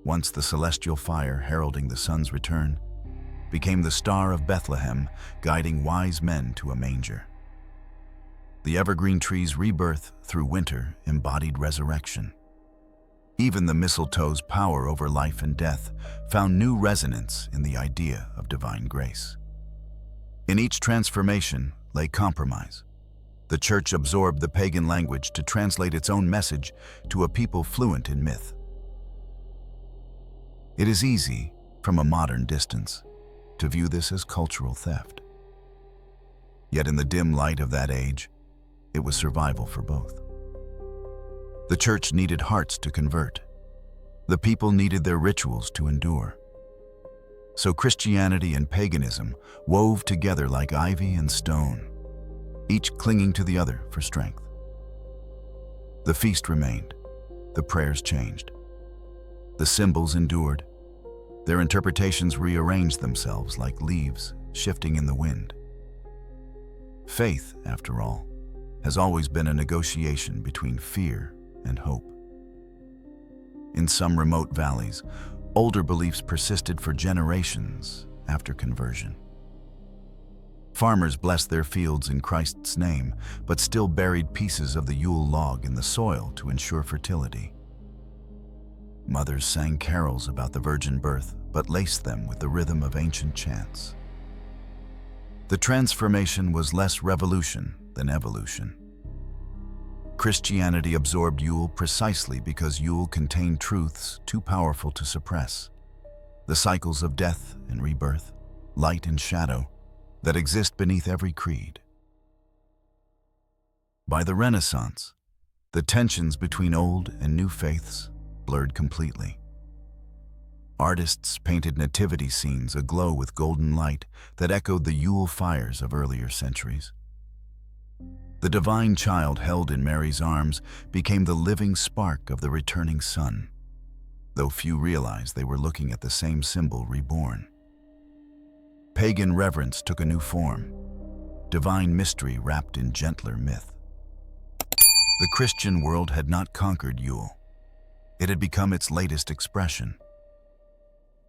once the celestial fire heralding the sun's return, became the Star of Bethlehem, guiding wise men to a manger. The evergreen tree's rebirth through winter embodied resurrection. Even the mistletoe's power over life and death found new resonance in the idea of divine grace. In each transformation lay compromise. The church absorbed the pagan language to translate its own message to a people fluent in myth. It is easy, from a modern distance, to view this as cultural theft. Yet in the dim light of that age, it was survival for both. The church needed hearts to convert. The people needed their rituals to endure. So Christianity and paganism wove together like ivy and stone, each clinging to the other for strength. The feast remained. The prayers changed. The symbols endured. Their interpretations rearranged themselves like leaves shifting in the wind. Faith, after all, has always been a negotiation between fear and hope. In some remote valleys, older beliefs persisted for generations after conversion. Farmers blessed their fields in Christ's name, but still buried pieces of the Yule log in the soil to ensure fertility. Mothers sang carols about the virgin birth, but laced them with the rhythm of ancient chants. The transformation was less revolution than evolution. Christianity absorbed Yule precisely because Yule contained truths too powerful to suppress. The cycles of death and rebirth, light and shadow, that exist beneath every creed. By the Renaissance, the tensions between old and new faiths blurred completely. Artists painted nativity scenes aglow with golden light that echoed the Yule fires of earlier centuries. The divine child held in Mary's arms became the living spark of the returning sun, though few realized they were looking at the same symbol reborn. Pagan reverence took a new form, divine mystery wrapped in gentler myth. The Christian world had not conquered Yule. It had become its latest expression.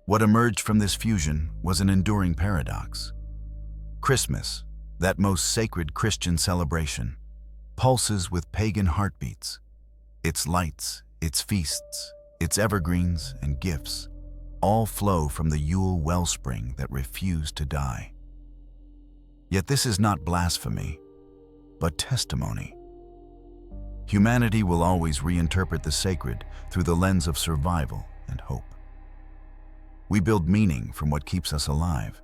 What emerged from this fusion was an enduring paradox. Christmas, that most sacred Christian celebration, pulses with pagan heartbeats. Its lights, its feasts, its evergreens and gifts all flow from the Yule wellspring that refused to die. Yet this is not blasphemy, but testimony. Humanity will always reinterpret the sacred through the lens of survival and hope. We build meaning from what keeps us alive.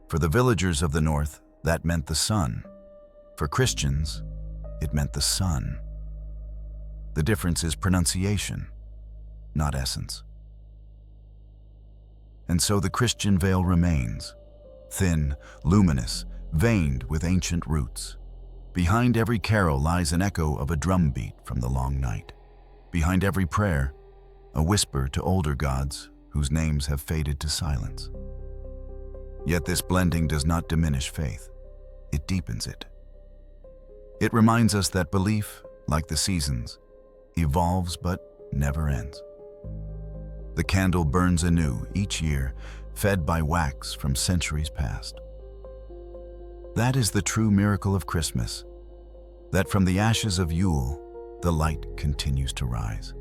For the villagers of the north, that meant the sun. For Christians, it meant the sun. The difference is pronunciation, not essence. And so the Christian veil remains, thin, luminous, veined with ancient roots. Behind every carol lies an echo of a drumbeat from the long night. Behind every prayer, a whisper to older gods whose names have faded to silence. Yet this blending does not diminish faith. It deepens it. It reminds us that belief, like the seasons, evolves but never ends. The candle burns anew each year, fed by wax from centuries past. That is the true miracle of Christmas, that from the ashes of Yule, the light continues to rise.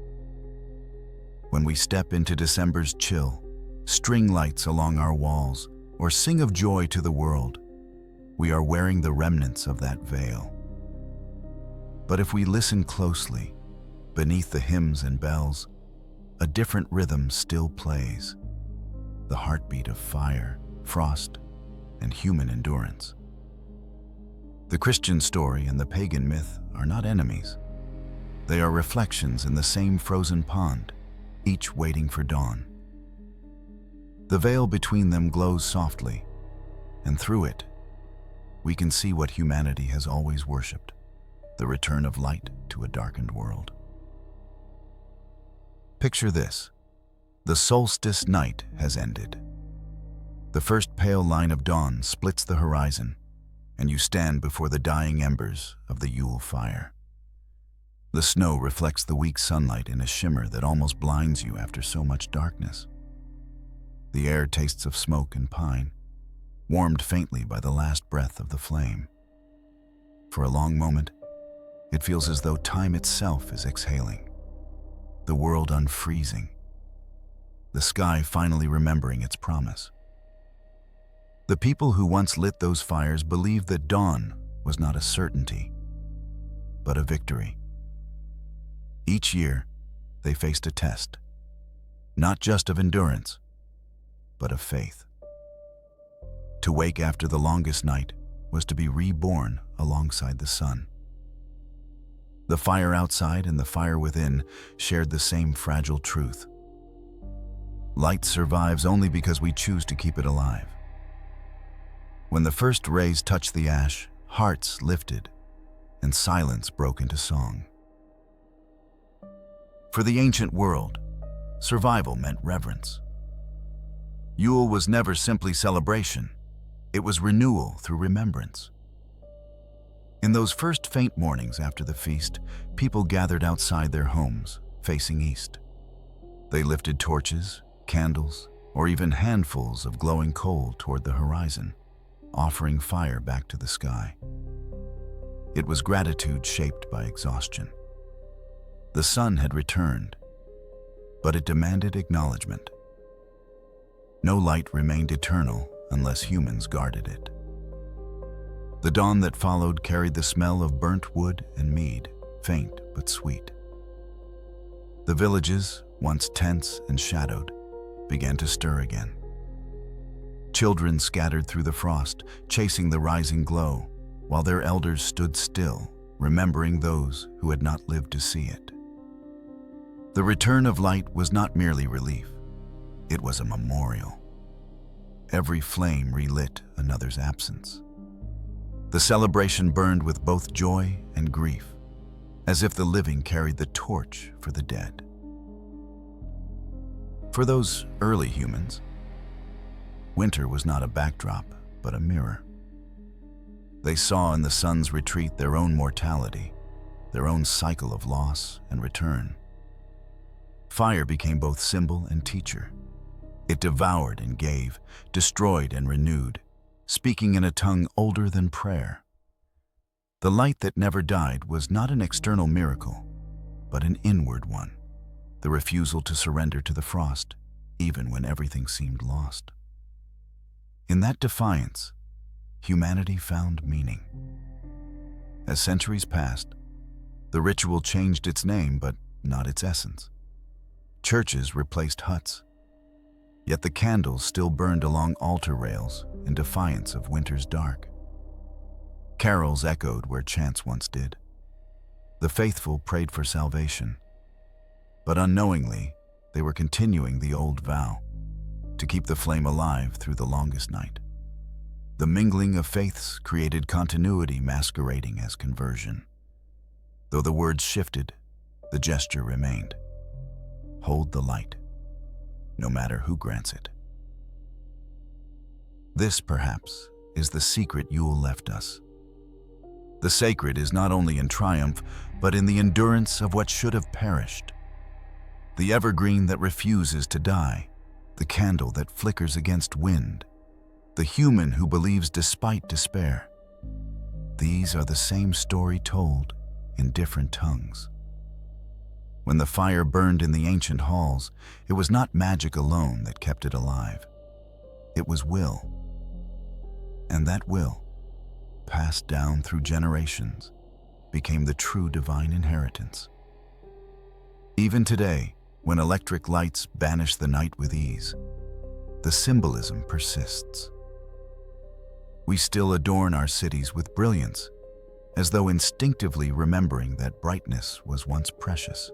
When we step into December's chill, string lights along our walls, or sing of joy to the world, we are wearing the remnants of that veil. But if we listen closely, beneath the hymns and bells, a different rhythm still plays, the heartbeat of fire, frost, and human endurance. The Christian story and the pagan myth are not enemies. They are reflections in the same frozen pond, each waiting for dawn. The veil between them glows softly, and through it, we can see what humanity has always worshipped: the return of light to a darkened world. Picture this. The solstice night has ended. The first pale line of dawn splits the horizon, and you stand before the dying embers of the Yule fire. The snow reflects the weak sunlight in a shimmer that almost blinds you after so much darkness. The air tastes of smoke and pine, warmed faintly by the last breath of the flame. For a long moment, it feels as though time itself is exhaling, the world unfreezing, the sky finally remembering its promise. The people who once lit those fires believed that dawn was not a certainty, but a victory. Each year, they faced a test, not just of endurance, but of faith. To wake after the longest night was to be reborn alongside the sun. The fire outside and the fire within shared the same fragile truth. Light survives only because we choose to keep it alive. When the first rays touched the ash, hearts lifted, and silence broke into song. For the ancient world, survival meant reverence. Yule was never simply celebration. It was renewal through remembrance. In those first faint mornings after the feast, people gathered outside their homes, facing east. They lifted torches, candles, or even handfuls of glowing coal toward the horizon, offering fire back to the sky. It was gratitude shaped by exhaustion. The sun had returned, but it demanded acknowledgement. No light remained eternal unless humans guarded it. The dawn that followed carried the smell of burnt wood and mead, faint but sweet. The villages, once tense and shadowed, began to stir again. Children scattered through the frost, chasing the rising glow, while their elders stood still, remembering those who had not lived to see it. The return of light was not merely relief, it was a memorial. Every flame relit another's absence. The celebration burned with both joy and grief, as if the living carried the torch for the dead. For those early humans, winter was not a backdrop, but a mirror. They saw in the sun's retreat their own mortality, their own cycle of loss and return. Fire became both symbol and teacher. It devoured and gave, destroyed and renewed, speaking in a tongue older than prayer. The light that never died was not an external miracle, but an inward one, the refusal to surrender to the frost, even when everything seemed lost. In that defiance, humanity found meaning. As centuries passed, the ritual changed its name, but not its essence. Churches replaced huts, yet the candles still burned along altar rails in defiance of winter's dark. Carols echoed where chants once did. The faithful prayed for salvation, but unknowingly, they were continuing the old vow to keep the flame alive through the longest night. The mingling of faiths created continuity masquerading as conversion. Though the words shifted, the gesture remained. Hold the light, no matter who grants it. This, perhaps, is the secret Yule left us. The sacred is not only in triumph, but in the endurance of what should have perished. The evergreen that refuses to die, the candle that flickers against wind, the human who believes despite despair. These are the same story told in different tongues. When the fire burned in the ancient halls, it was not magic alone that kept it alive. It was will. And that will, passed down through generations, became the true divine inheritance. Even today, when electric lights banish the night with ease, the symbolism persists. We still adorn our cities with brilliance, as though instinctively remembering that brightness was once precious.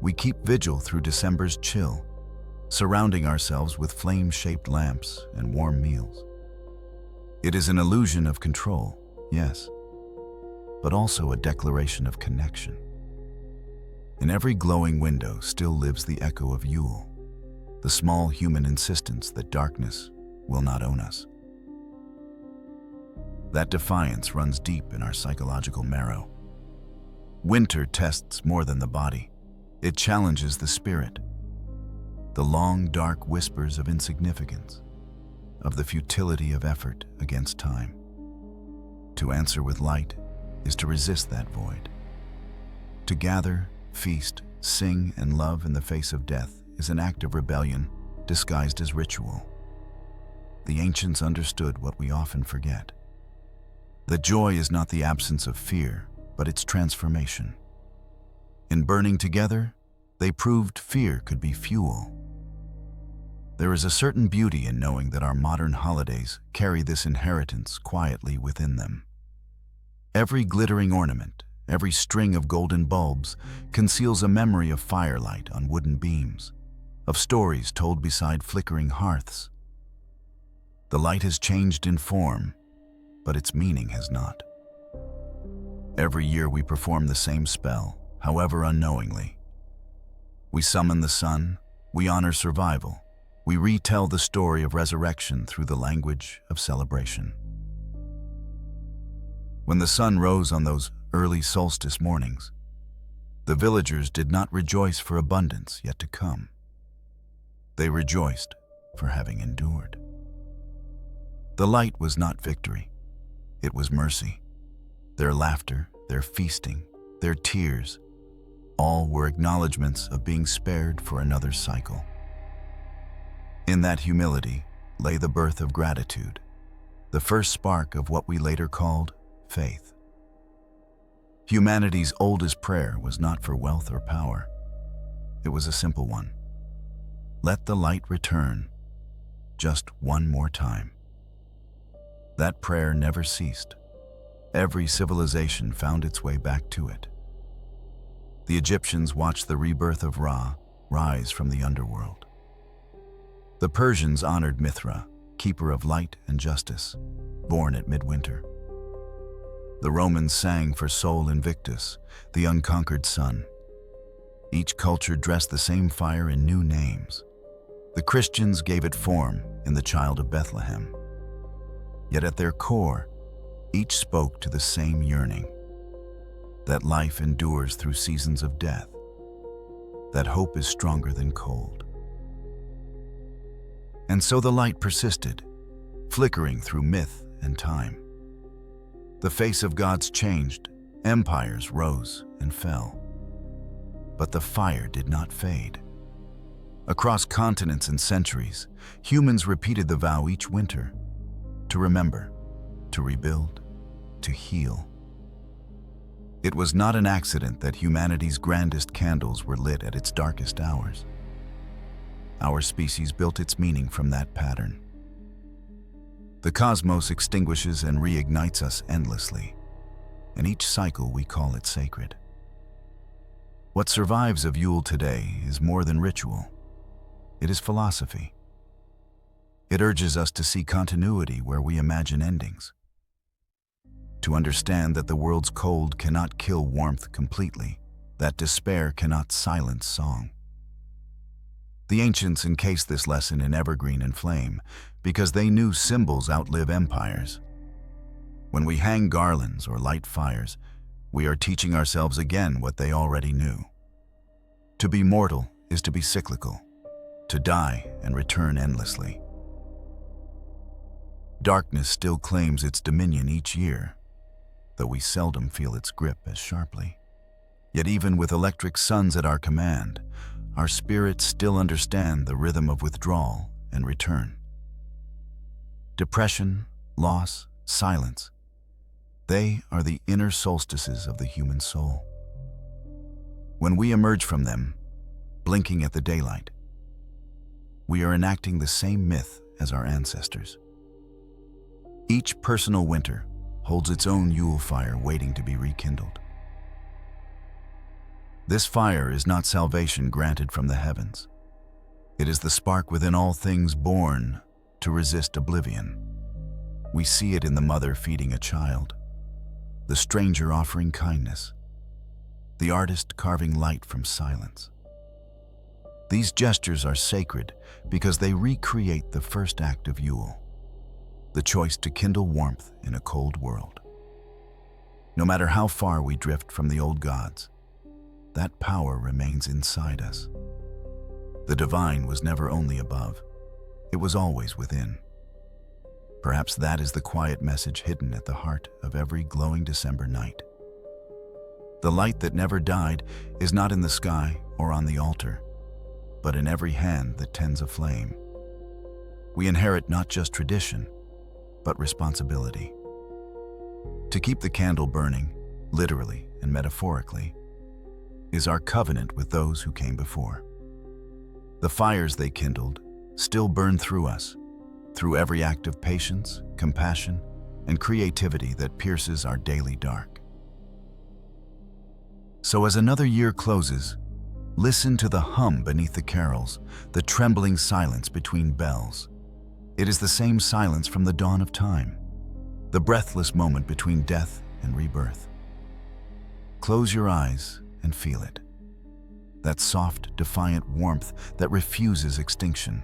We keep vigil through December's chill, surrounding ourselves with flame-shaped lamps and warm meals. It is an illusion of control, yes, but also a declaration of connection. In every glowing window still lives the echo of Yule, the small human insistence that darkness will not own us. That defiance runs deep in our psychological marrow. Winter tests more than the body. It challenges the spirit. The long, dark whispers of insignificance, of the futility of effort against time. To answer with light is to resist that void. To gather, feast, sing, and love in the face of death is an act of rebellion disguised as ritual. The ancients understood what we often forget. That joy is not the absence of fear, but its transformation. In burning together, they proved fear could be fuel. There is a certain beauty in knowing that our modern holidays carry this inheritance quietly within them. Every glittering ornament, every string of golden bulbs conceals a memory of firelight on wooden beams, of stories told beside flickering hearths. The light has changed in form, but its meaning has not. Every year we perform the same spell, however unknowingly. We summon the sun, we honor survival, we retell the story of resurrection through the language of celebration. When the sun rose on those early solstice mornings, the villagers did not rejoice for abundance yet to come. They rejoiced for having endured. The light was not victory, it was mercy. Their laughter, their feasting, their tears, all were acknowledgments of being spared for another cycle. In that humility lay the birth of gratitude, the first spark of what we later called faith. Humanity's oldest prayer was not for wealth or power. It was a simple one. Let the light return, just one more time. That prayer never ceased. Every civilization found its way back to it. The Egyptians watched the rebirth of Ra rise from the underworld. The Persians honored Mithra, keeper of light and justice, born at midwinter. The Romans sang for Sol Invictus, the unconquered sun. Each culture dressed the same fire in new names. The Christians gave it form in the child of Bethlehem. Yet at their core, each spoke to the same yearning, that life endures through seasons of death, that hope is stronger than cold. And so the light persisted, flickering through myth and time. The face of gods changed, empires rose and fell. But the fire did not fade. Across continents and centuries, humans repeated the vow each winter, to remember, to rebuild, to heal. It was not an accident that humanity's grandest candles were lit at its darkest hours. Our species built its meaning from that pattern. The cosmos extinguishes and reignites us endlessly. In each cycle we call it sacred. What survives of Yule today is more than ritual. It is philosophy. It urges us to see continuity where we imagine endings. To understand that the world's cold cannot kill warmth completely, that despair cannot silence song. The ancients encased this lesson in evergreen and flame because they knew symbols outlive empires. When we hang garlands or light fires, we are teaching ourselves again what they already knew. To be mortal is to be cyclical, to die and return endlessly. Darkness still claims its dominion each year, though we seldom feel its grip as sharply. Yet even with electric suns at our command, our spirits still understand the rhythm of withdrawal and return. Depression, loss, silence, they are the inner solstices of the human soul. When we emerge from them, blinking at the daylight, we are enacting the same myth as our ancestors. Each personal winter holds its own Yule fire waiting to be rekindled. This fire is not salvation granted from the heavens. It is the spark within all things born to resist oblivion. We see it in the mother feeding a child, the stranger offering kindness, the artist carving light from silence. These gestures are sacred because they recreate the first act of Yule, the choice to kindle warmth in a cold world. No matter how far we drift from the old gods, that power remains inside us. The divine was never only above, it was always within. Perhaps that is the quiet message hidden at the heart of every glowing December night. The light that never died is not in the sky or on the altar, but in every hand that tends a flame. We inherit not just tradition, but responsibility. To keep the candle burning, literally and metaphorically, is our covenant with those who came before. The fires they kindled still burn through us, through every act of patience, compassion, and creativity that pierces our daily dark. So as another year closes, listen to the hum beneath the carols, the trembling silence between bells. It is the same silence from the dawn of time, the breathless moment between death and rebirth. Close your eyes and feel it. That soft, defiant warmth that refuses extinction.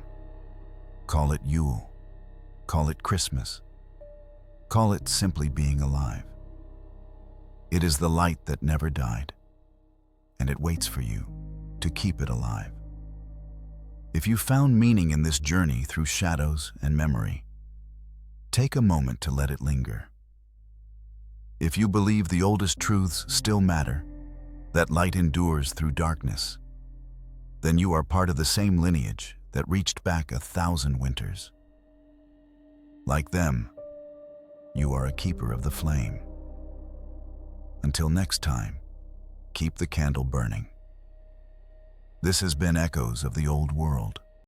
Call it Yule. Call it Christmas. Call it simply being alive. It is the light that never died, and it waits for you to keep it alive. If you found meaning in this journey through shadows and memory, take a moment to let it linger. If you believe the oldest truths still matter, that light endures through darkness, then you are part of the same lineage that reached back 1,000 winters. Like them, you are a keeper of the flame. Until next time, keep the candle burning. This has been Echoes of the Old World.